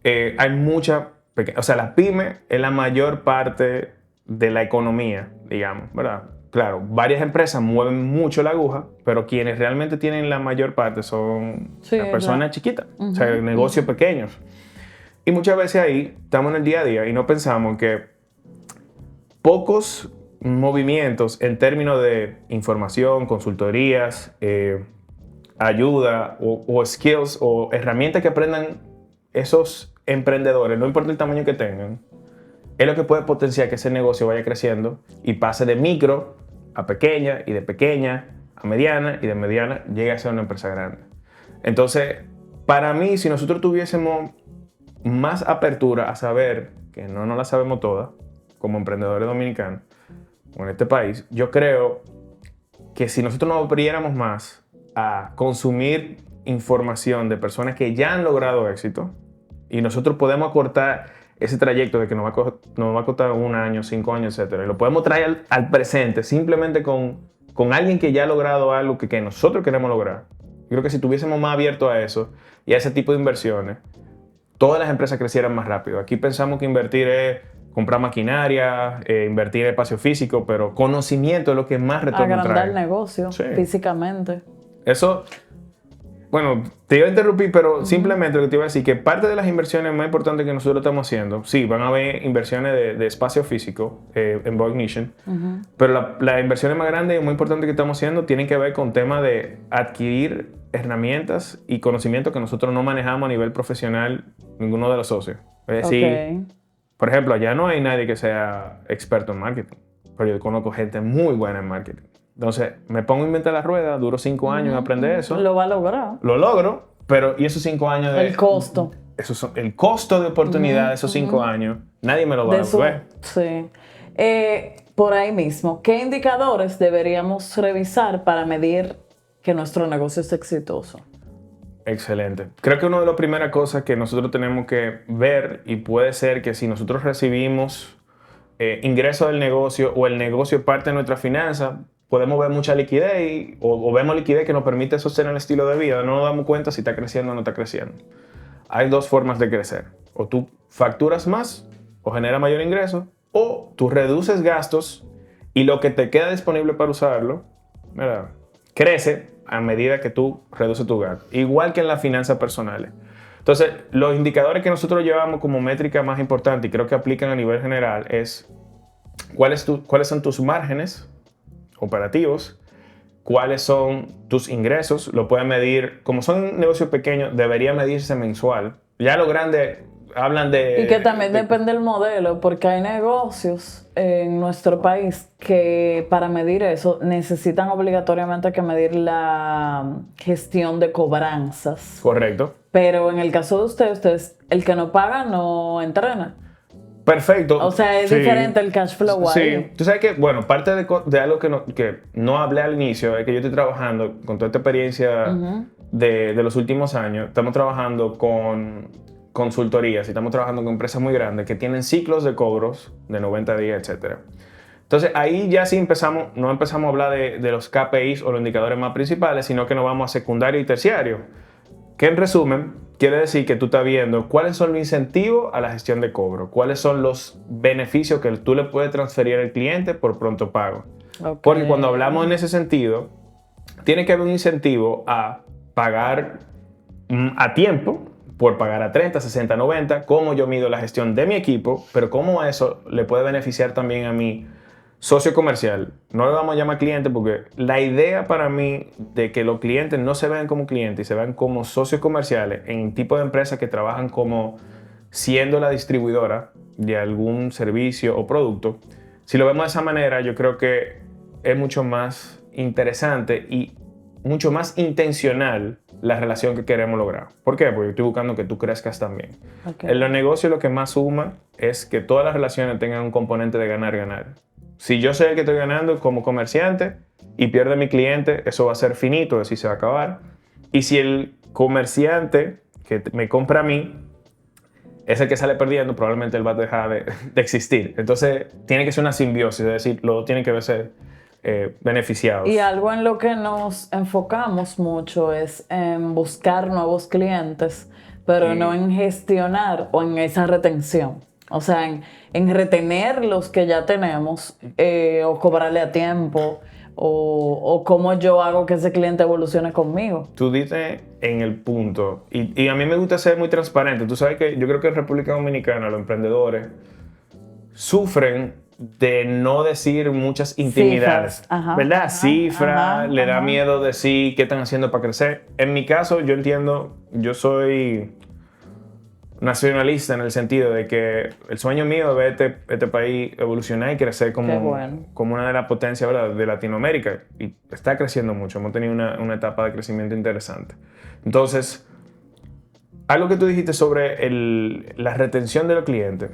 hay mucha... O sea, la pyme es la mayor parte de la economía, digamos, ¿verdad? Claro, varias empresas mueven mucho la aguja, pero quienes realmente tienen la mayor parte son las personas chiquitas, o sea, negocios pequeños. Y muchas veces ahí estamos en el día a día y no pensamos que pocos movimientos en términos de información, consultorías, ayuda o skills o herramientas que aprendan esos emprendedores, no importa el tamaño que tengan, es lo que puede potenciar que ese negocio vaya creciendo y pase de micro a pequeña y de pequeña a mediana y de mediana llegue a ser una empresa grande. Entonces, para mí, si nosotros tuviésemos más apertura a saber que no nos la sabemos todas, como emprendedores dominicanos, o en este país, yo creo que si nosotros nos abriéramos más a consumir información de personas que ya han logrado éxito, y nosotros podemos acortar ese trayecto de que nos va a costar 1 año, 5 años, etcétera, y lo podemos traer al presente simplemente con alguien que ya ha logrado algo que nosotros queremos lograr. Yo creo que si estuviésemos más abiertos a eso y a ese tipo de inversiones, todas las empresas crecieran más rápido. Aquí pensamos que invertir es comprar maquinaria, invertir en espacio físico, pero conocimiento es lo que más retorno trae. Agrandar el negocio físicamente. Eso, bueno, te iba a interrumpir, pero simplemente lo que te iba a decir, que parte de las inversiones más importantes que nosotros estamos haciendo, sí, van a haber inversiones de espacio físico en Bognition, pero las inversiones más grandes y muy importantes que estamos haciendo tienen que ver con temas de adquirir herramientas y conocimiento que nosotros no manejamos a nivel profesional, ninguno de los socios. Es decir, por ejemplo, allá no hay nadie que sea experto en marketing, pero yo conozco gente muy buena en marketing. Entonces, me pongo a inventar la rueda, duro 5 años en aprender eso. Lo va a lograr. Lo logro, pero ¿y esos 5 años de...? El costo. El costo de oportunidad de esos 5 años, nadie me lo va a devolver. Sí. Por ahí mismo, ¿qué indicadores deberíamos revisar para medir que nuestro negocio es exitoso? Excelente. Creo que una de las primeras cosas que nosotros tenemos que ver, y puede ser que si nosotros recibimos ingresos del negocio o el negocio es parte de nuestra finanza, podemos ver mucha liquidez o vemos liquidez que nos permite sostener el estilo de vida. No nos damos cuenta si está creciendo o no está creciendo. Hay 2 formas de crecer. O tú facturas más o generas mayor ingreso, o tú reduces gastos y lo que te queda disponible para usarlo, ¿verdad?, crece a medida que tú reduces tu gasto. Igual que en las finanzas personales. Entonces, los indicadores que nosotros llevamos como métrica más importante y creo que aplican a nivel general es cuáles son tus márgenes operativos, cuáles son tus ingresos, lo pueden medir, como son negocios pequeños, debería medirse mensual. Ya lo grande hablan de... Y que también depende del modelo, porque hay negocios en nuestro país que para medir eso necesitan obligatoriamente que medir la gestión de cobranzas. Correcto. Pero en el caso de ustedes, el que no paga no entrena. Perfecto. O sea, es diferente el cash flow ahí. Sí. Tú sabes que, bueno, parte de algo que no hablé al inicio es que yo estoy trabajando con toda esta experiencia de los últimos años. Estamos trabajando con consultorías y estamos trabajando con empresas muy grandes que tienen ciclos de cobros de 90 días, etc. Entonces, ahí ya sí no empezamos a hablar de los KPIs o los indicadores más principales, sino que nos vamos a secundario y terciario. Que en resumen, quiere decir que tú estás viendo cuáles son los incentivos a la gestión de cobro, cuáles son los beneficios que tú le puedes transferir al cliente por pronto pago. Porque cuando hablamos en ese sentido, tiene que haber un incentivo a pagar a tiempo, por pagar a 30, 60, 90, cómo yo mido la gestión de mi equipo, pero cómo eso le puede beneficiar también a mi socio comercial. No le vamos a llamar cliente porque la idea para mí de que los clientes no se vean como clientes y se vean como socios comerciales en tipo de empresas que trabajan como siendo la distribuidora de algún servicio o producto, si lo vemos de esa manera, yo creo que es mucho más interesante y mucho más intencional la relación que queremos lograr. ¿Por qué? Porque yo estoy buscando que tú crezcas también. En los negocios lo que más suma es que todas las relaciones tengan un componente de ganar-ganar. Si yo soy el que estoy ganando como comerciante y pierde mi cliente, eso va a ser finito, así se va a acabar. Y si el comerciante que me compra a mí es el que sale perdiendo, probablemente él va a dejar de existir. Entonces, tiene que ser una simbiosis, es decir, lo tienen que verse beneficiados. Y algo en lo que nos enfocamos mucho es en buscar nuevos clientes, pero no en gestionar o en esa retención. O sea, en retener los que ya tenemos o cobrarle a tiempo o cómo yo hago que ese cliente evolucione conmigo. Tú dices en el punto, y a mí me gusta ser muy transparente. Tú sabes que yo creo que en República Dominicana los emprendedores sufren de no decir muchas intimidades, ¿verdad? Cifras, le da miedo decir qué están haciendo para crecer. En mi caso, yo entiendo, yo soy nacionalista en el sentido de que el sueño mío es ver este país evolucionar y crecer como una de las potencias, ¿verdad?, de Latinoamérica. Y está creciendo mucho, hemos tenido una etapa de crecimiento interesante. Entonces, algo que tú dijiste sobre la retención de los clientes,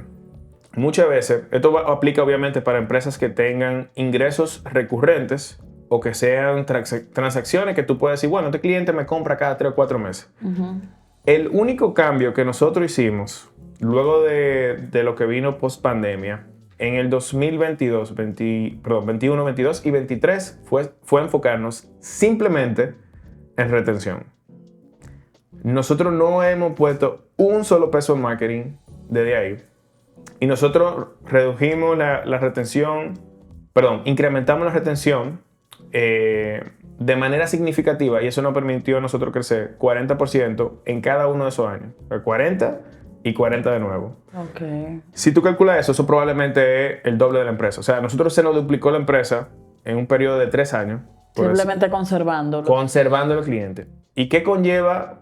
muchas veces, aplica obviamente para empresas que tengan ingresos recurrentes o que sean transacciones que tú puedes decir, bueno, este cliente me compra cada 3 o 4 meses. El único cambio que nosotros hicimos luego de lo que vino post pandemia, en el 2022, 21, 22 y 23 fue enfocarnos simplemente en retención. Nosotros no hemos puesto un solo peso en marketing desde ahí. Y nosotros redujimos la retención, incrementamos la retención de manera significativa y eso nos permitió a nosotros crecer 40% en cada uno de esos años. 40 y 40 de nuevo. Okay. Si tú calculas eso probablemente es el doble de la empresa. O sea, a nosotros se nos duplicó la empresa en un periodo de 3 años. Simplemente conservándolo. Conservando el cliente. ¿Y qué conlleva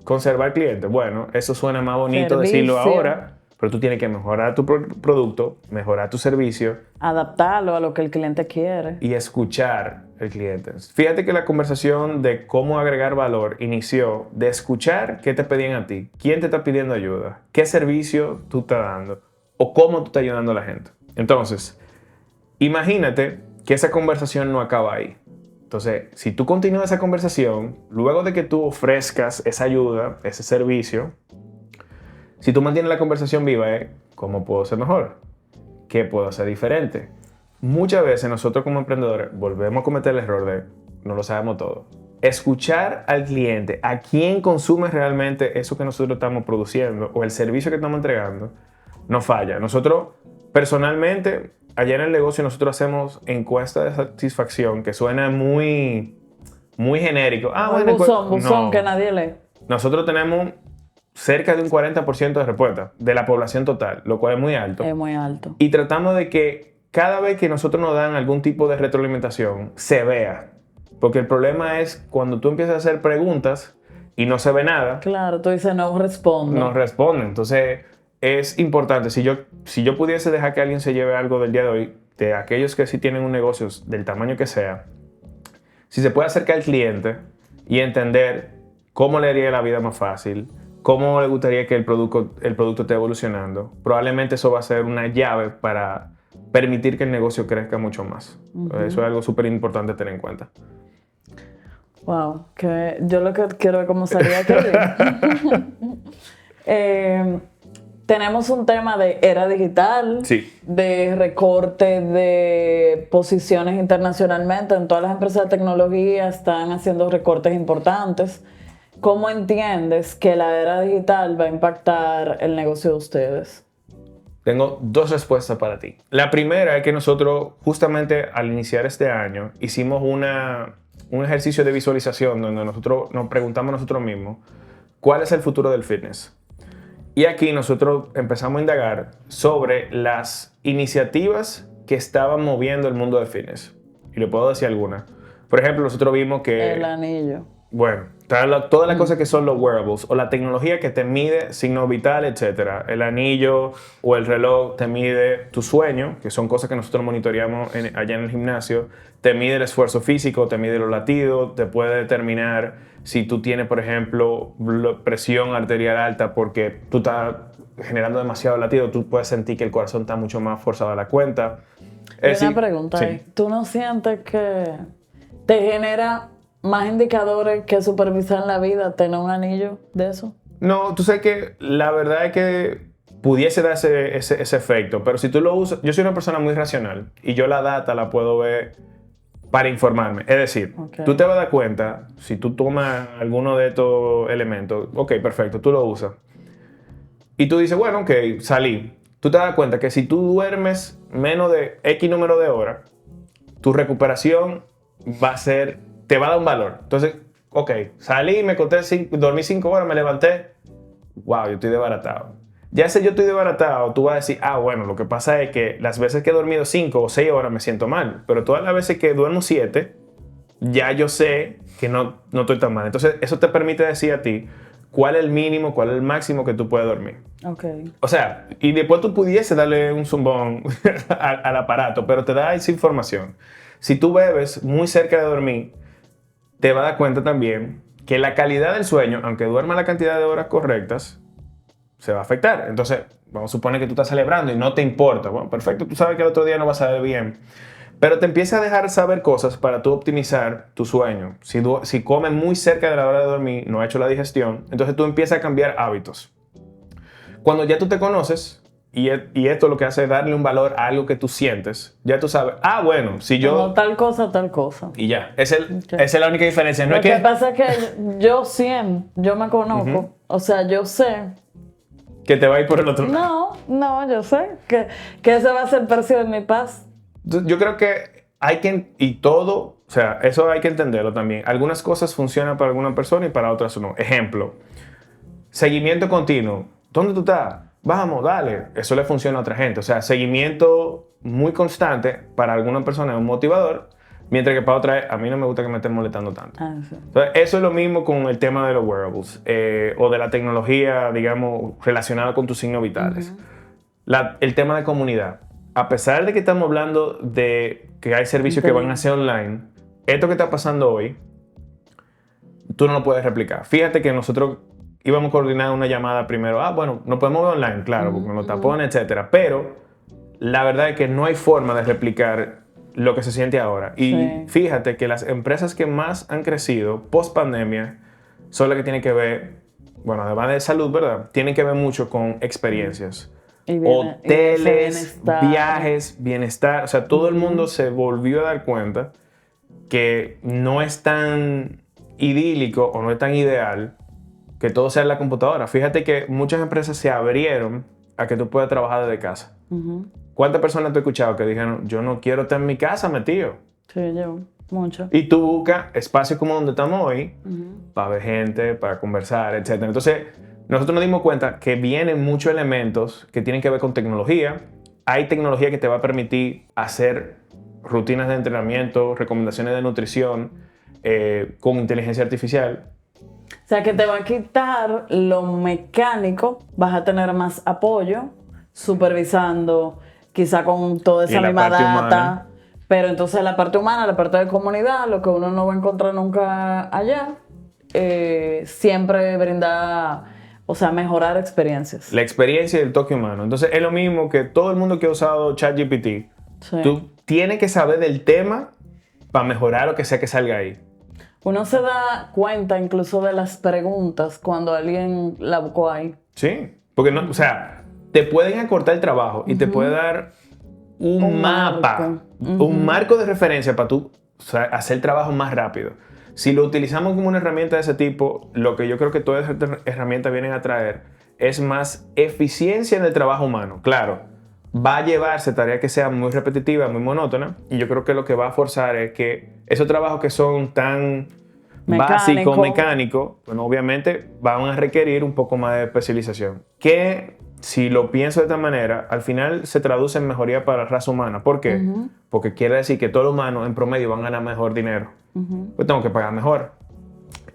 conservar cliente? Bueno, eso suena más bonito decirlo ahora, pero tú tienes que mejorar tu producto, mejorar tu servicio. Adaptarlo a lo que el cliente quiere. Y escuchar al cliente. Fíjate que la conversación de cómo agregar valor inició de escuchar qué te pedían a ti, quién te está pidiendo ayuda, qué servicio tú estás dando o cómo tú estás ayudando a la gente. Entonces, imagínate que esa conversación no acaba ahí. Entonces, si tú continúas esa conversación, luego de que tú ofrezcas esa ayuda, ese servicio, si tú mantienes la conversación viva, ¿cómo puedo ser mejor? ¿Qué puedo hacer diferente? Muchas veces nosotros como emprendedores volvemos a cometer el error de no lo sabemos todo. Escuchar al cliente, a quién consume realmente eso que nosotros estamos produciendo o el servicio que estamos entregando, no falla. Nosotros, personalmente, allá en el negocio nosotros hacemos encuestas de satisfacción que suena muy genérico. Buzón que nadie lee. Nosotros tenemos cerca de un 40% de respuesta de la población total, lo cual es muy alto. Es muy alto. Y tratamos de que cada vez que nosotros nos dan algún tipo de retroalimentación, se vea. Porque el problema es cuando tú empiezas a hacer preguntas y no se ve nada. Claro, tú dices no respondo. No responden. Entonces, es importante. Si yo pudiese dejar que alguien se lleve algo del día de hoy, de aquellos que sí tienen un negocio del tamaño que sea, si se puede acercar al cliente y entender cómo le haría la vida más fácil, cómo le gustaría que el producto esté evolucionando, probablemente eso va a ser una llave para permitir que el negocio crezca mucho más. Eso es algo súper importante tener en cuenta. Wow, que yo lo que quiero es cómo salía aquí. Tenemos un tema de era digital, sí, de recorte de posiciones internacionalmente. En todas las empresas de tecnología están haciendo recortes importantes. ¿Cómo entiendes que la era digital va a impactar el negocio de ustedes? Tengo 2 respuestas para ti. La primera es que nosotros, justamente al iniciar este año, hicimos un ejercicio de visualización donde nosotros nos preguntamos a nosotros mismos cuál es el futuro del fitness. Y aquí nosotros empezamos a indagar sobre las iniciativas que estaban moviendo el mundo del fitness. Y le puedo decir algunas. Por ejemplo, nosotros vimos que... El anillo. Bueno, todas las cosas que son los wearables o la tecnología que te mide signo vital, etc. El anillo o el reloj te mide tu sueño, que son cosas que nosotros monitoreamos allá en el gimnasio. Te mide el esfuerzo físico, te mide los latidos, te puede determinar si tú tienes, por ejemplo, presión arterial alta porque tú estás generando demasiado latido, tú puedes sentir que el corazón está mucho más forzado a la cuenta. Una pregunta sí. ahí. ¿Tú no sientes que te genera más indicadores que supervisar en la vida tener un anillo de eso? No, tú sabes que la verdad es que pudiese darse ese efecto, pero si tú lo usas... Yo soy una persona muy racional y yo la data la puedo ver para informarme. Es decir, tú te vas a dar cuenta, si tú tomas alguno de estos elementos, ok, perfecto, tú lo usas. Y tú dices, bueno, ok, salí. Tú te das cuenta que si tú duermes menos de X número de horas, tu recuperación te va a dar un valor. Entonces, ok, salí, dormí 5 horas, me levanté. Wow, yo estoy desbaratado. Ya sé yo estoy desbaratado, tú vas a decir, bueno, lo que pasa es que las veces que he dormido 5 o 6 horas me siento mal, pero todas las veces que duermo 7, ya yo sé que no estoy tan mal. Entonces, eso te permite decir a ti cuál es el mínimo, cuál es el máximo que tú puedes dormir. Okay. O sea, y después tú pudiese darle un zumbón al aparato, pero te da esa información. Si tú bebes muy cerca de dormir, te vas a dar cuenta también que la calidad del sueño, aunque duerma la cantidad de horas correctas, se va a afectar. Entonces, vamos a suponer que tú estás celebrando y no te importa. Bueno, perfecto, tú sabes que el otro día no va a salir bien. Pero te empieza a dejar saber cosas para tú optimizar tu sueño. Si comes muy cerca de la hora de dormir, no ha hecho la digestión, entonces tú empiezas a cambiar hábitos. Cuando ya tú te conoces, y esto lo que hace es darle un valor a algo que tú sientes, ya tú sabes, bueno, si yo... Como tal cosa, tal cosa. Y ya, esa es la única diferencia. No Lo es que pasa es que yo me conozco, o sea, yo sé. Que te va a ir por el otro lado. No, yo sé que ese va a ser el precio de mi paz. Yo creo que y todo, o sea, eso hay que entenderlo también. Algunas cosas funcionan para alguna persona y para otras no. Ejemplo, seguimiento continuo. ¿Dónde tú estás? Vamos, dale. Eso le funciona a otra gente. O sea, seguimiento muy constante para alguna persona es un motivador, mientras que para otra, a mí no me gusta que me estén molestando tanto. Sí. Entonces, eso es lo mismo con el tema de los wearables o de la tecnología, digamos, relacionada con tus signos vitales. El tema de comunidad. A pesar de que estamos hablando de que hay servicios que van a ser online, esto que está pasando hoy, tú no lo puedes replicar. Fíjate que nosotros íbamos a coordinar una llamada primero. Bueno, nos podemos ver online, claro, porque nos tapones, etcétera. Pero la verdad es que no hay forma de replicar lo que se siente ahora. Y fíjate que las empresas que más han crecido post pandemia son las que tienen que ver, bueno, además de salud, ¿verdad? Tienen que ver mucho con experiencias. Hoteles, viajes, bienestar. O sea, todo el mundo se volvió a dar cuenta que no es tan idílico o no es tan ideal que todo sea en la computadora. Fíjate que muchas empresas se abrieron a que tú puedas trabajar desde casa. ¿Cuántas personas te he escuchado que dijeron, yo no quiero estar en mi casa metido? Sí, yo, mucho. Y tú buscas espacios como donde estamos hoy para ver gente, para conversar, etc. Entonces, nosotros nos dimos cuenta que vienen muchos elementos que tienen que ver con tecnología. Hay tecnología que te va a permitir hacer rutinas de entrenamiento, recomendaciones de nutrición con inteligencia artificial. O sea, que te va a quitar lo mecánico, vas a tener más apoyo, supervisando, quizá con toda esa misma data. Humana. Pero entonces la parte humana, la parte de comunidad, lo que uno no va a encontrar nunca allá, siempre brinda... O sea, mejorar experiencias. La experiencia y el toque humano. Entonces, es lo mismo que todo el mundo que ha usado ChatGPT. Sí. Tú tienes que saber del tema para mejorar lo que sea que salga ahí. Uno se da cuenta incluso de las preguntas cuando alguien la buscó ahí. Sí, porque no, o sea, te pueden acortar el trabajo y te puede dar un mapa, un marco de referencia para tú, o sea, hacer el trabajo más rápido. Si lo utilizamos como una herramienta de ese tipo, lo que yo creo que todas estas herramientas vienen a traer es más eficiencia en el trabajo humano. Claro, va a llevarse tareas que sean muy repetitivas, muy monótonas, y yo creo que lo que va a forzar es que esos trabajos que son tan básicos, mecánicos, bueno, obviamente van a requerir un poco más de especialización. Que, si lo pienso de esta manera, al final se traduce en mejoría para la raza humana. ¿Por qué? Porque quiere decir que todos los humanos en promedio van a ganar mejor dinero. Pues tengo que pagar mejor.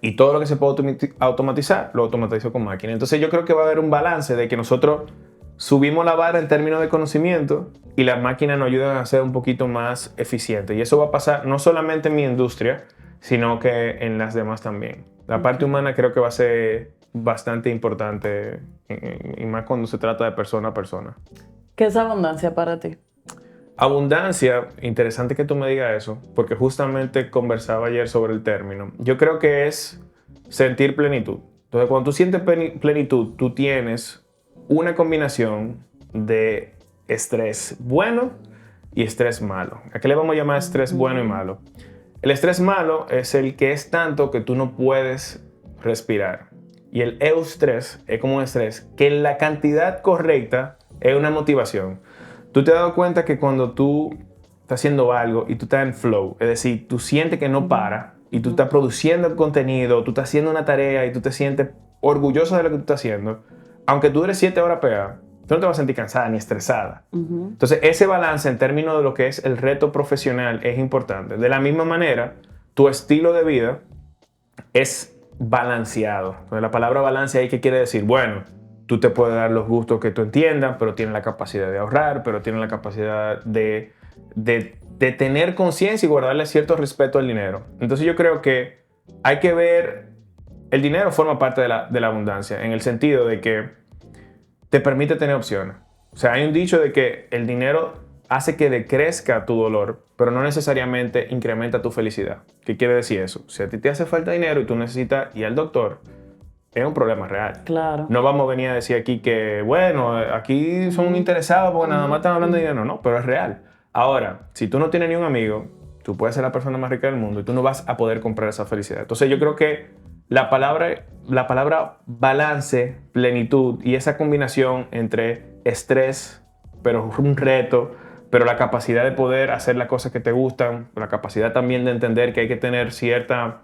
Y todo lo que se puede automatizar, lo automatizo con máquina. Entonces yo creo que va a haber un balance de que nosotros subimos la vara en términos de conocimiento y las máquinas nos ayudan a ser un poquito más eficientes. Y eso va a pasar no solamente en mi industria, sino que en las demás también. La parte humana creo que va a ser bastante importante, y más cuando se trata de persona a persona. ¿Qué es abundancia para ti? Abundancia, interesante que tú me digas eso, porque justamente conversaba ayer sobre el término. Yo creo que es sentir plenitud. Entonces, cuando tú sientes plenitud, tú tienes una combinación de estrés bueno y estrés malo. ¿A qué le vamos a llamar estrés bueno y malo? El estrés malo es el que es tanto que tú no puedes respirar. Y el eustrés es como un estrés que la cantidad correcta es una motivación. ¿Tú te has dado cuenta que cuando tú estás haciendo algo y tú estás en flow, es decir, tú sientes que no para y tú estás produciendo contenido, tú estás haciendo una tarea y tú te sientes orgulloso de lo que tú estás haciendo, aunque tú dures 7 horas pegada, tú no te vas a sentir cansada ni estresada. Entonces, ese balance en términos de lo que es el reto profesional es importante. De la misma manera, tu estilo de vida es balanceado. Entonces, la palabra balance ahí, ¿qué quiere decir? Bueno, tú te puedes dar los gustos que tú entiendas, pero tienes la capacidad de ahorrar, pero tienes la capacidad de tener conciencia y guardarle cierto respeto al dinero. Entonces yo creo que hay que ver, el dinero forma parte de la abundancia, en el sentido de que te permite tener opciones. O sea, hay un dicho de que el dinero hace que decrezca tu dolor, pero no necesariamente incrementa tu felicidad. ¿Qué quiere decir eso? Si a ti te hace falta dinero y tú necesitas ir al doctor, es un problema real. Claro. No vamos a venir a decir aquí que, bueno, aquí son interesados porque nada más están hablando de dinero. No, pero es real. Ahora, si tú no tienes ni un amigo, tú puedes ser la persona más rica del mundo y tú no vas a poder comprar esa felicidad. Entonces yo creo que la palabra balance, plenitud y esa combinación entre estrés, pero un reto, pero la capacidad de poder hacer las cosas que te gustan, la capacidad también de entender que hay que tener cierta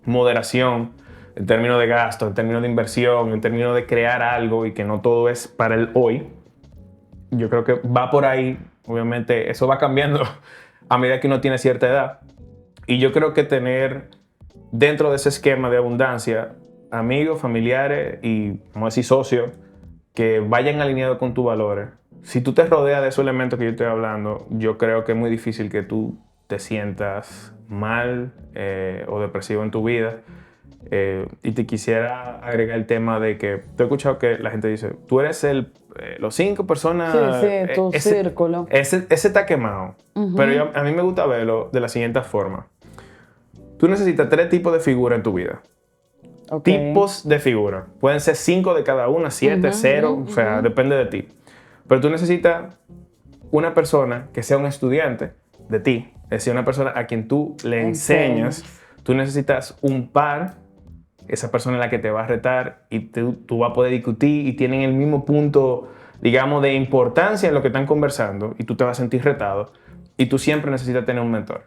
moderación en términos de gasto, en términos de inversión, en términos de crear algo y que no todo es para el hoy. Yo creo que va por ahí. Obviamente eso va cambiando a medida que uno tiene cierta edad. Y yo creo que tener dentro de ese esquema de abundancia amigos, familiares y, vamos a decir, socios que vayan alineados con tus valores. Si tú te rodeas de esos elementos que yo estoy hablando, yo creo que es muy difícil que tú te sientas mal o depresivo en tu vida. Y te quisiera agregar el tema de que tú he escuchado que la gente dice, tú eres los 5 personas... Sí, tu círculo. Ese está quemado. Pero a mí me gusta verlo de la siguiente forma. Tú necesitas 3 tipos de figuras en tu vida. Okay. Tipos de figuras. Pueden ser 5 de cada una, 7, 0, o sea, depende de ti. Pero tú necesitas una persona que sea un estudiante de ti, es decir, una persona a quien tú le enseñas. Tú necesitas un par, esa persona es la que te va a retar y tú vas a poder discutir y tienen el mismo punto, digamos, de importancia en lo que están conversando y tú te vas a sentir retado y tú siempre necesitas tener un mentor.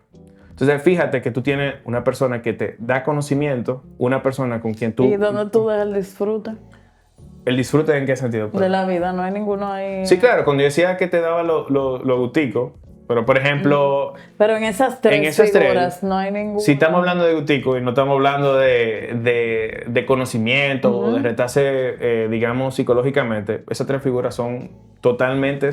Entonces, fíjate que tú tienes una persona que te da conocimiento, una persona con quien tú... ¿Y dónde tú ves el disfrute? ¿El disfrute en qué sentido? De la vida, no hay ninguno ahí... Sí, claro, cuando yo decía que te daba lo gustico, pero por ejemplo... Pero en esas tres figuras no hay ninguno... Si estamos hablando de gustico y no estamos hablando de conocimiento o de retarse, digamos, psicológicamente, esas 3 figuras son totalmente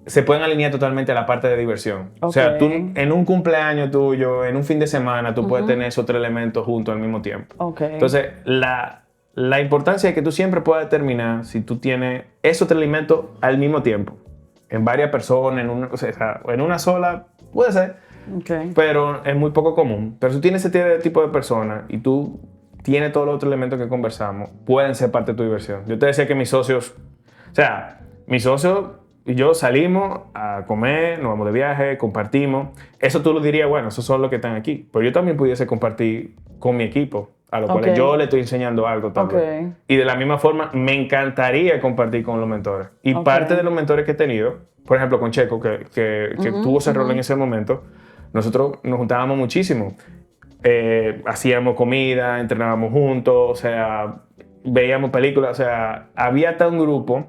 se pueden alinear totalmente a la parte de diversión. Okay. O sea, tú en un cumpleaños tuyo, en un fin de semana, tú puedes tener esos 3 elementos juntos al mismo tiempo. Okay. Entonces, la importancia es que tú siempre puedas determinar si tú tienes esos 3 elementos al mismo tiempo. En varias personas, en una sola, puede ser. Okay. Pero es muy poco común. Pero si tú tienes ese tipo de personas y tú tienes todos los otros elementos que conversamos, pueden ser parte de tu diversión. Yo te decía que mis socios y yo salimos a comer, nos vamos de viaje, compartimos. Eso tú lo dirías, bueno, esos son los que están aquí. Pero yo también pudiese compartir con mi equipo, a los cuales yo le estoy enseñando algo también. Y de la misma forma, me encantaría compartir con los mentores. Y parte de los mentores que he tenido, por ejemplo, con Checo, que tuvo ese rol en ese momento, nosotros nos juntábamos muchísimo. Hacíamos comida, entrenábamos juntos, o sea, veíamos películas, o sea, había hasta un grupo.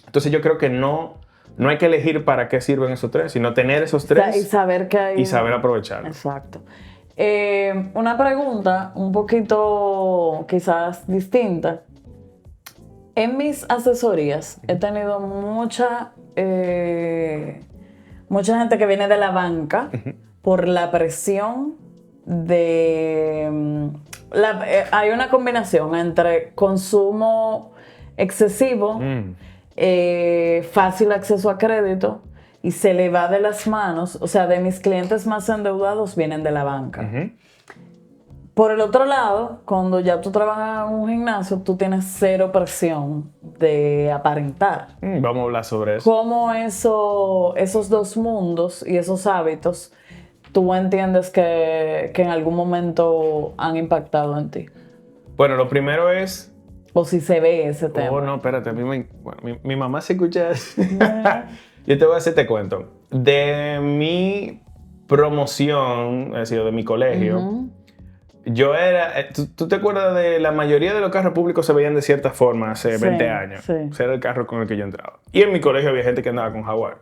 Entonces yo creo que no hay que elegir para qué sirven esos 3, sino tener esos 3 y saber que hay... y saber aprovecharlo. Exacto. Una pregunta un poquito quizás distinta. En mis asesorías he tenido mucha gente que viene de la banca por la presión de... hay una combinación entre consumo excesivo, fácil acceso a crédito y se le va de las manos. O sea, de mis clientes más endeudados vienen de la banca. Por el otro lado, cuando ya tú trabajas en un gimnasio, tú tienes 0 presión de aparentar. Vamos a hablar sobre eso. ¿Cómo esos 2 mundos y esos hábitos tú entiendes que en algún momento han impactado en ti? Bueno, lo primero es... O si se ve ese tema. Oh, no, espérate. Mi mamá se escucha eso. Yo te voy a hacer este cuento. De mi promoción, es decir, de mi colegio, yo era... ¿Tú te acuerdas de la mayoría de los carros públicos se veían de cierta forma hace 20 años? Sí. Ese era el carro con el que yo entraba. Y en mi colegio había gente que andaba con Jaguar.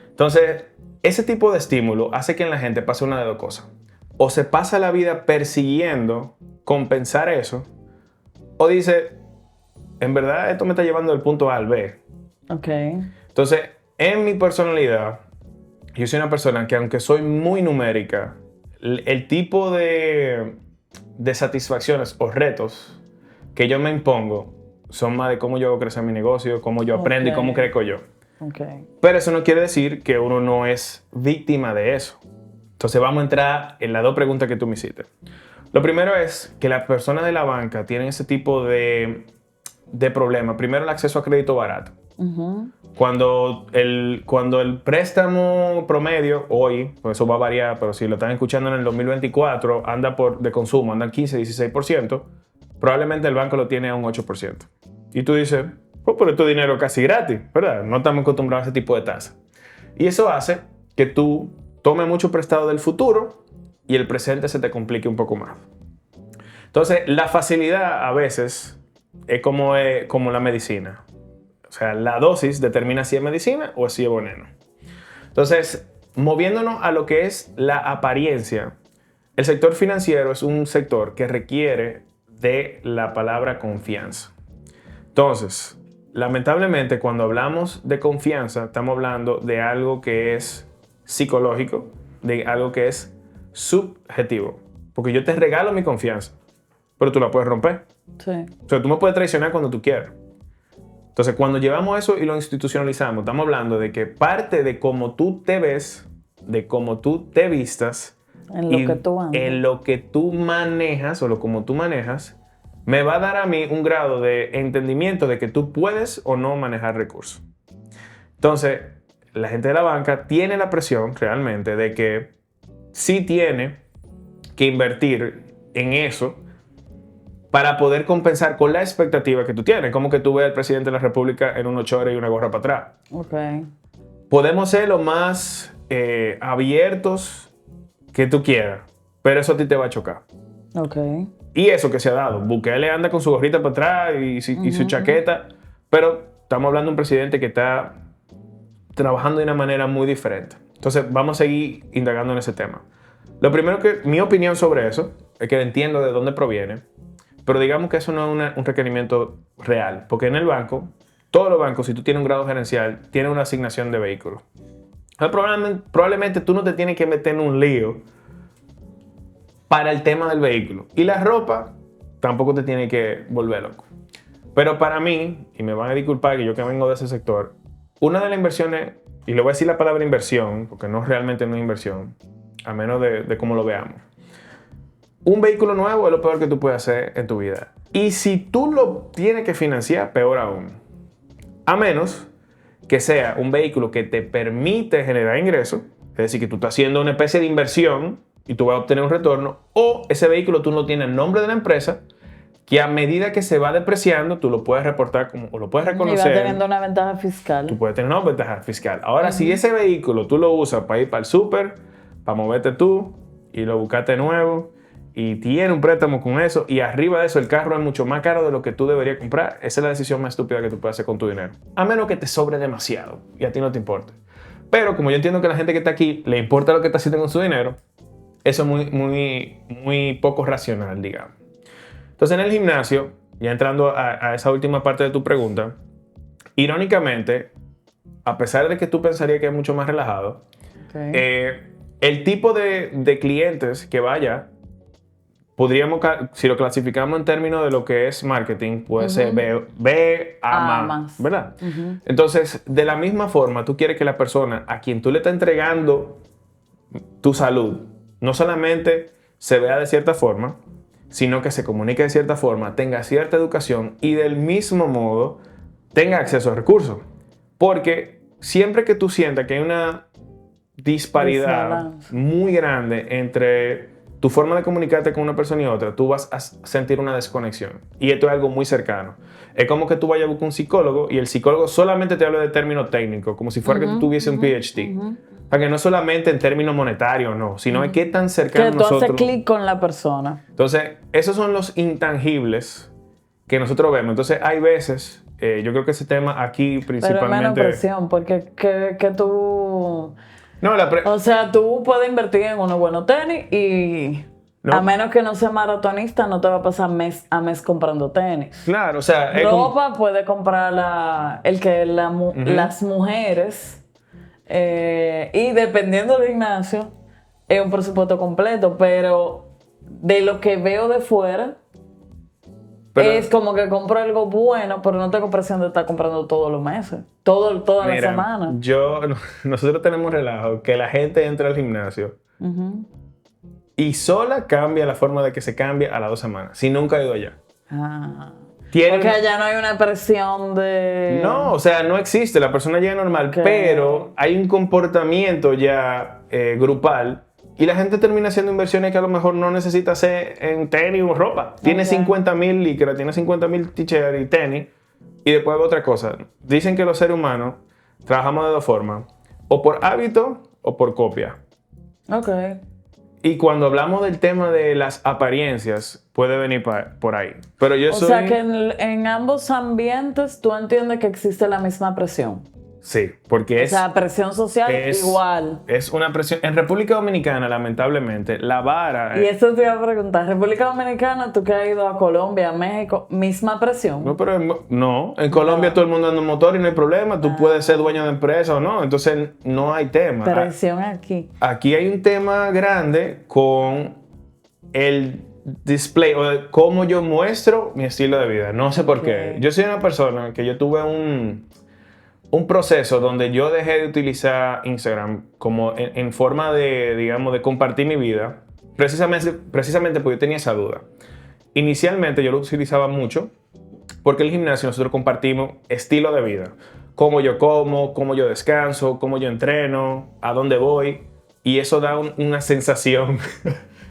Entonces, ese tipo de estímulo hace que en la gente pase una de 2 cosas. O se pasa la vida persiguiendo compensar eso, o dice, en verdad esto me está llevando del punto A al B. Ok. Entonces, en mi personalidad, yo soy una persona que aunque soy muy numérica, el tipo de satisfacciones o retos que yo me impongo son más de cómo yo hago crecer mi negocio, cómo yo aprendo y cómo crezco yo. Okay. Pero eso no quiere decir que uno no es víctima de eso. Entonces vamos a entrar en las dos preguntas que tú me hiciste. Lo primero es que las personas de la banca tienen ese tipo de problema. Primero, el acceso a crédito barato. Cuando el préstamo promedio hoy, pues eso va a variar, pero si lo están escuchando en el 2024, de consumo, anda en 15-16%, probablemente el banco lo tiene a un 8%. Y tú dices, pues por tu dinero casi gratis, ¿verdad? No estamos acostumbrados a ese tipo de tasa. Y eso hace que tú tomes mucho prestado del futuro y el presente se te complique un poco más. Entonces, la facilidad a veces es como la medicina. O sea, la dosis determina si es medicina o si es veneno. Entonces, moviéndonos a lo que es la apariencia, el sector financiero es un sector que requiere de la palabra confianza. Entonces, lamentablemente, cuando hablamos de confianza, estamos hablando de algo que es psicológico, de algo que es subjetivo. Porque yo te regalo mi confianza, pero tú la puedes romper. Sí. O sea, tú me puedes traicionar cuando tú quieras. Entonces, cuando llevamos eso y lo institucionalizamos, estamos hablando de que parte de cómo tú te ves, de cómo tú te vistas, en lo que tú manejas o como tú manejas, me va a dar a mí un grado de entendimiento de que tú puedes o no manejar recursos. Entonces, la gente de la banca tiene la presión realmente de que sí tiene que invertir en eso para poder compensar con la expectativa que tú tienes. Como que tú ves al presidente de la República en unos chores y una gorra para atrás. Okay. Podemos ser lo más abiertos que tú quieras, pero eso a ti te va a chocar. Okay. Y eso que se ha dado. Bukele anda con su gorrita para atrás y su chaqueta, pero estamos hablando de un presidente que está trabajando de una manera muy diferente. Entonces, vamos a seguir indagando en ese tema. Lo primero mi opinión sobre eso, es que entiendo de dónde proviene, pero digamos que eso no es un requerimiento real, porque en el banco, todos los bancos, si tú tienes un grado gerencial, tienen una asignación de vehículos. Probablemente tú no te tienes que meter en un lío para el tema del vehículo. Y la ropa tampoco te tiene que volver loco. Pero para mí, y me van a disculpar que yo que vengo de ese sector, una de las inversiones, y le voy a decir la palabra inversión, porque realmente no es inversión, a menos de cómo lo veamos. Un vehículo nuevo es lo peor que tú puedes hacer en tu vida. Y si tú lo tienes que financiar, peor aún. A menos que sea un vehículo que te permite generar ingresos, es decir, que tú estás haciendo una especie de inversión y tú vas a obtener un retorno, o ese vehículo tú no tienes el nombre de la empresa, que a medida que se va depreciando, tú lo puedes reportar o lo puedes reconocer. Y va teniendo una ventaja fiscal. Tú puedes tener una ventaja fiscal. Ahora, si ese vehículo tú lo usas para ir para el súper, para moverte tú y lo buscaste nuevo, y tiene un préstamo con eso, y arriba de eso el carro es mucho más caro de lo que tú deberías comprar, esa es la decisión más estúpida que tú puedes hacer con tu dinero. A menos que te sobre demasiado y a ti no te importe. Pero como yo entiendo que a la gente que está aquí le importa lo que está haciendo con su dinero, eso es muy poco racional, digamos. Entonces, en el gimnasio, ya entrando a esa última parte de tu pregunta, irónicamente, a pesar de que tú pensarías que es mucho más relajado, el tipo de clientes que vaya, podríamos, si lo clasificamos en términos de lo que es marketing, puede ser B a más, ¿verdad? Entonces, de la misma forma, tú quieres que la persona a quien tú le estás entregando tu salud, no solamente se vea de cierta forma, sino que se comunique de cierta forma, tenga cierta educación y del mismo modo tenga acceso a recursos. Porque siempre que tú sientas que hay una disparidad muy grande entre tu forma de comunicarte con una persona y otra, tú vas a sentir una desconexión. Y esto es algo muy cercano. Es como que tú vayas a buscar un psicólogo y el psicólogo solamente te habla de términos técnicos, como si fuera que tú tuviese un PhD. Para que no solamente en términos monetarios, no, sino es qué tan cercano que tú nosotros... haces clic con la persona. Entonces, esos son los intangibles que nosotros vemos. Entonces, hay veces, yo creo que ese tema aquí principalmente... Pero es menos presión, porque que tú... No, o sea, tú puedes invertir en unos buenos tenis y a menos que no seas maratonista, no te va a pasar mes a mes comprando tenis. Claro, o sea... Ropa puede comprar las mujeres y dependiendo del gimnasio es un presupuesto completo, pero de lo que veo de fuera es como que compro algo bueno, pero no tengo presión de estar comprando todos los meses, toda la semana. Nosotros tenemos relajo que la gente entra al gimnasio y sola cambia la forma de que se cambia a las 2 semanas, si nunca ha ido allá. Porque allá no hay una presión de... No, o sea, no existe, la persona llega normal, pero hay un comportamiento ya grupal. Y la gente termina haciendo inversiones que a lo mejor no necesita hacer en tenis o ropa. Tiene 50,000 licras, tiene 50,000 t-shirts y tenis. Y después otra cosa. Dicen que los seres humanos trabajamos de dos formas. O por hábito o por copia. Ok. Y cuando hablamos del tema de las apariencias, puede venir por ahí. Pero yo soy... O sea que en ambos ambientes tú entiendes que existe la misma presión. Sí, porque o sea, presión social igual. Es una presión. En República Dominicana, lamentablemente, la vara... Y eso te iba a preguntar. República Dominicana, tú que has ido a Colombia, a México, ¿misma presión? No, pero en Colombia todo el mundo anda en motor y no hay problema. Tú puedes ser dueño de empresa o no. Entonces, no hay tema. Presión aquí. Aquí hay un tema grande con el display o cómo yo muestro mi estilo de vida. No sé por qué. Yo soy una persona que yo tuve un proceso donde yo dejé de utilizar Instagram como en forma de, digamos, de compartir mi vida, precisamente porque yo tenía esa duda. Inicialmente yo lo utilizaba mucho porque en el gimnasio nosotros compartimos estilo de vida. Cómo yo como, cómo yo descanso, cómo yo entreno, a dónde voy. Y eso da una sensación...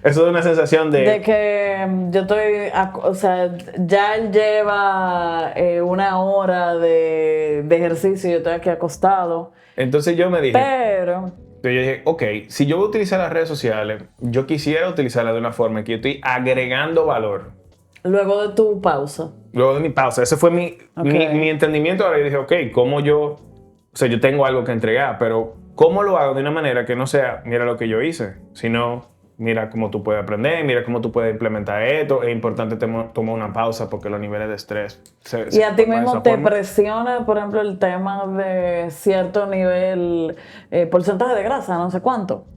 Eso da una sensación de... De que yo estoy... O sea, ya él lleva 1 hora de ejercicio y yo estoy aquí acostado. Entonces yo me dije... Pero yo dije, ok, si yo voy a utilizar las redes sociales, yo quisiera utilizarlas de una forma en que yo estoy agregando valor. Luego de tu pausa. Luego de mi pausa. Ese fue mi entendimiento. Ahora yo dije, ok, ¿cómo yo... O sea, yo tengo algo que entregar, pero ¿cómo lo hago de una manera que no sea, mira lo que yo hice, sino... Mira cómo tú puedes aprender, mira cómo tú puedes implementar esto. Es importante tomar una pausa porque los niveles de estrés ¿Y a ti mismo te presiona, por ejemplo, el tema de cierto nivel, porcentaje de grasa, no sé cuánto?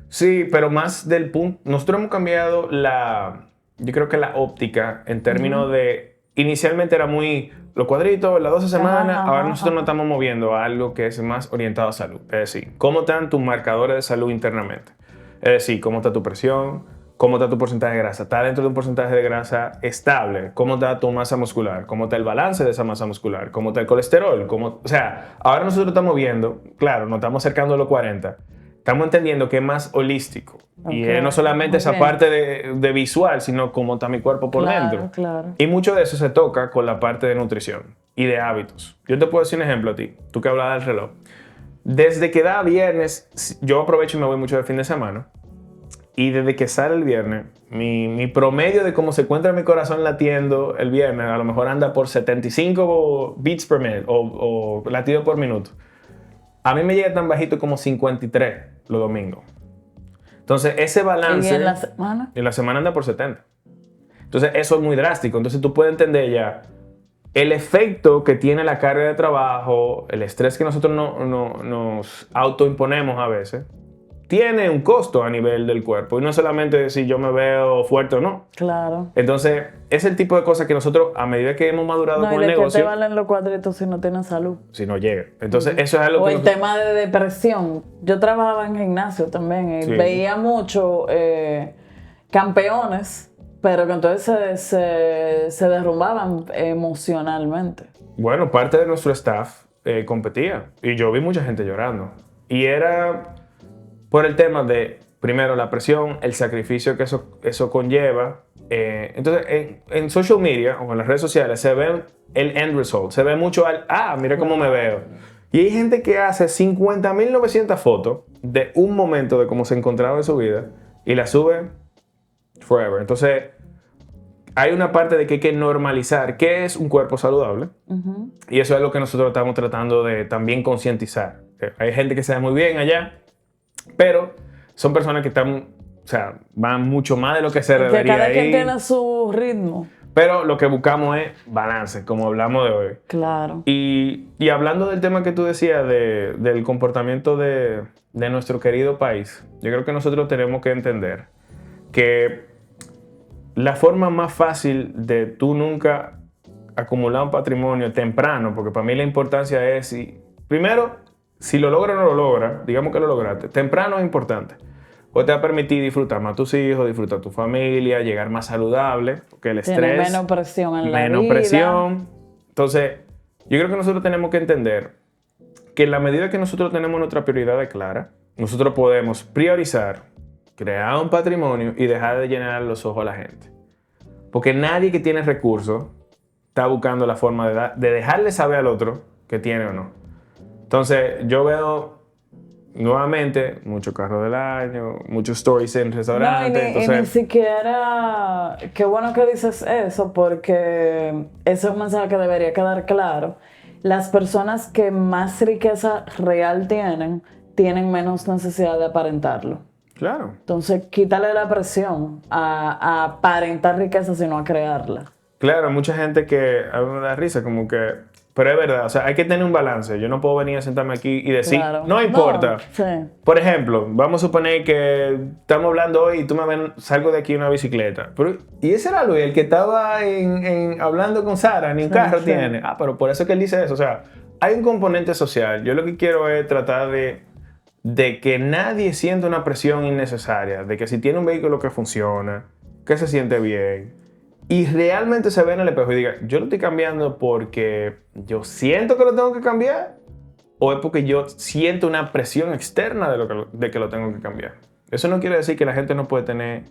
Sí, pero más del punto... Nosotros hemos cambiado yo creo que la óptica en términos de... Inicialmente era muy los cuadritos, las 12 semanas. Ahora nosotros nos estamos moviendo a algo que es más orientado a salud. Es decir, cómo están tus marcadores de salud internamente. Es decir, cómo está tu presión, cómo está tu porcentaje de grasa. ¿Está dentro de un porcentaje de grasa estable? ¿Cómo está tu masa muscular? ¿Cómo está el balance de esa masa muscular? ¿Cómo está el colesterol? O sea, ahora nosotros estamos viendo, claro, nos estamos acercando a los 40. Estamos entendiendo que es más holístico. Y no solamente esa parte de visual, sino cómo está mi cuerpo por dentro. Claro. Y mucho de eso se toca con la parte de nutrición y de hábitos. Yo te puedo decir un ejemplo a ti, tú que hablabas del reloj. Desde que da viernes, yo aprovecho y me voy mucho de fin de semana. Y desde que sale el viernes, mi promedio de cómo se encuentra mi corazón latiendo el viernes, a lo mejor anda por 75 beats per minute o latido por minuto. A mí me llega tan bajito como 53 los domingos. Entonces, ese balance... ¿Y en la semana? En la semana anda por 70. Entonces, eso es muy drástico. Entonces, tú puedes entender ya el efecto que tiene la carga de trabajo, el estrés que nosotros nos autoimponemos a veces, tiene un costo a nivel del cuerpo. Y no solamente si yo me veo fuerte o no. Claro. Entonces, es el tipo de cosas que nosotros, a medida que hemos madurado con el negocio... ¿Y de qué te valen los cuadritos si no tienes salud? Si no llega. Entonces, eso es algo o que... O el tema de depresión. Yo trabajaba en gimnasio también y veía mucho campeones, pero que entonces se derrumbaban emocionalmente. Bueno, parte de nuestro staff competía y yo vi mucha gente llorando. Y era por el tema de, primero, la presión, el sacrificio que eso conlleva. Entonces, en social media o en las redes sociales se ve el end result. Se ve mucho mira cómo me veo. Y hay gente que hace 50.900 fotos de un momento de cómo se encontraba en su vida y la sube forever. Entonces, hay una parte de que hay que normalizar qué es un cuerpo saludable. Y eso es lo que nosotros estamos tratando de también concientizar. Hay gente que se ve muy bien allá, pero son personas que están, o sea, van mucho más de lo que se debería ir. Cada quien tiene su ritmo. Pero lo que buscamos es balance, como hablamos de hoy. Claro. Y hablando del tema que tú decías del comportamiento de nuestro querido país, yo creo que nosotros tenemos que entender que la forma más fácil de tú nunca acumular un patrimonio temprano, porque para mí la importancia es, primero, si lo logra o no lo logra, digamos que lo lograste, temprano es importante. Pues te va a permitir disfrutar más a tus hijos, disfrutar a tu familia, llegar más saludable, porque el estrés... Tiene menos presión en la vida. Menos presión. Entonces, yo creo que nosotros tenemos que entender que en la medida que nosotros tenemos nuestras prioridades claras, nosotros podemos priorizar, crear un patrimonio y dejar de llenar los ojos a la gente. Porque nadie que tiene recursos está buscando la forma de dejarle saber al otro que tiene o no. Entonces, yo veo nuevamente muchos carros del año, muchos stories en restaurantes. No, y ni siquiera... Qué bueno que dices eso, porque ese es un mensaje que debería quedar claro. Las personas que más riqueza real tienen menos necesidad de aparentarlo. Claro. Entonces, quítale la presión a aparentar riqueza, sino a crearla. Claro, mucha gente que a mí me da risa, como que... Pero es verdad, o sea, hay que tener un balance. Yo no puedo venir a sentarme aquí y decir, Claro. no importa. No, sí. Por ejemplo, vamos a suponer que estamos hablando hoy y tú me ven, salgo de aquí en una bicicleta. Pero, y ese era Luis, el que estaba hablando con Sara, ni un carro tiene. Ah, pero por eso es que él dice eso. O sea, hay un componente social. Yo lo que quiero es tratar de que nadie sienta una presión innecesaria, de que si tiene un vehículo que funciona, que se siente bien, y realmente se ve en el espejo y diga, yo lo estoy cambiando porque yo siento que lo tengo que cambiar, o es porque yo siento una presión externa de que lo tengo que cambiar. Eso no quiere decir que la gente no puede tener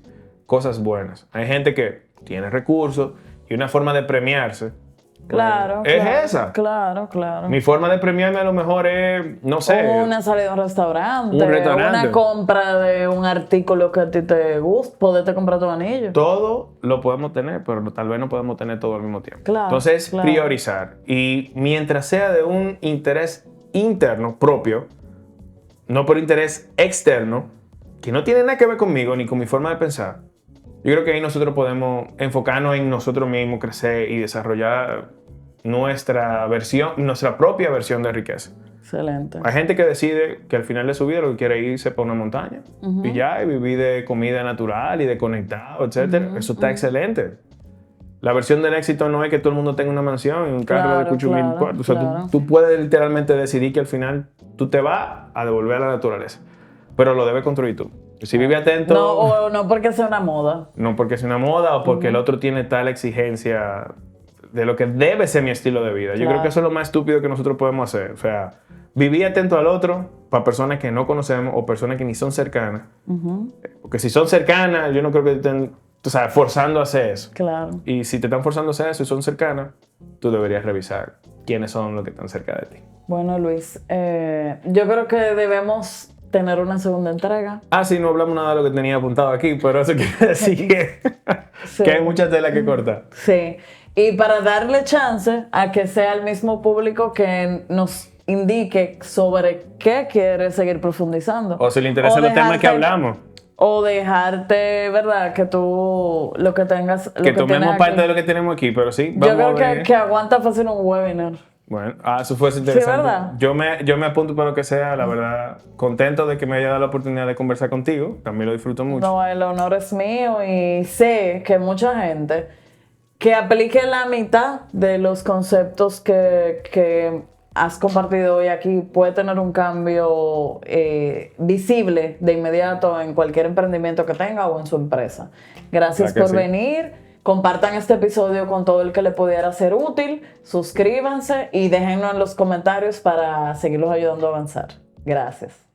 cosas buenas. Hay gente que tiene recursos y una forma de premiarse. Claro, Es claro, esa. Claro. Mi forma de premiarme a lo mejor es, no sé. Una salida a un restaurante. Un restaurante. Una compra de un artículo que a ti te gusta. Poderte comprar tu anillo. Todo lo podemos tener, pero tal vez no podemos tener todo al mismo tiempo. Claro, Entonces, claro. priorizar. Y mientras sea de un interés interno propio, no por interés externo, que no tiene nada que ver conmigo ni con mi forma de pensar, yo creo que ahí nosotros podemos enfocarnos en nosotros mismos, crecer y desarrollar nuestra propia versión de riqueza. Excelente. Hay gente que decide que al final de su vida lo que quiere irse por una montaña y ya, y vivir de comida natural y de conectado, etc. Eso está excelente. La versión del éxito no es que todo el mundo tenga una mansión y un carro de cucho mil cuartos. O sea, tú puedes literalmente decidir que al final tú te vas a devolver a la naturaleza, pero lo debes construir tú. Si vive atento... No porque sea una moda. No porque sea una moda o porque el otro tiene tal exigencia de lo que debe ser mi estilo de vida. Yo creo que eso es lo más estúpido que nosotros podemos hacer. O sea, vivir atento al otro para personas que no conocemos o personas que ni son cercanas. Porque si son cercanas, yo no creo que estén, o sea, forzando a hacer eso. Claro. Y si te están forzando a hacer eso y son cercanas, tú deberías revisar quiénes son los que están cerca de ti. Bueno, Luis, yo creo que debemos tener una segunda entrega. Sí, no hablamos nada de lo que tenía apuntado aquí, pero eso quiere decir que hay mucha tela que cortar. Sí. Y para darle chance a que sea el mismo público que nos indique sobre qué quiere seguir profundizando. O si le interesan los temas que hablamos. O dejarte, ¿verdad? Que tú lo que tengas... Que tomemos parte de lo que tenemos aquí, pero sí. Yo creo que aguanta fácil un webinar. Bueno, eso fue interesante. Sí, ¿verdad? Yo me apunto para lo que sea, la verdad. Contento de que me haya dado la oportunidad de conversar contigo. También lo disfruto mucho. No, el honor es mío y sé que mucha gente que aplique la mitad de los conceptos que has compartido hoy aquí puede tener un cambio visible de inmediato en cualquier emprendimiento que tenga o en su empresa. Gracias por venir. Compartan este episodio con todo el que le pudiera ser útil. Suscríbanse y déjenlo en los comentarios para seguirlos ayudando a avanzar. Gracias.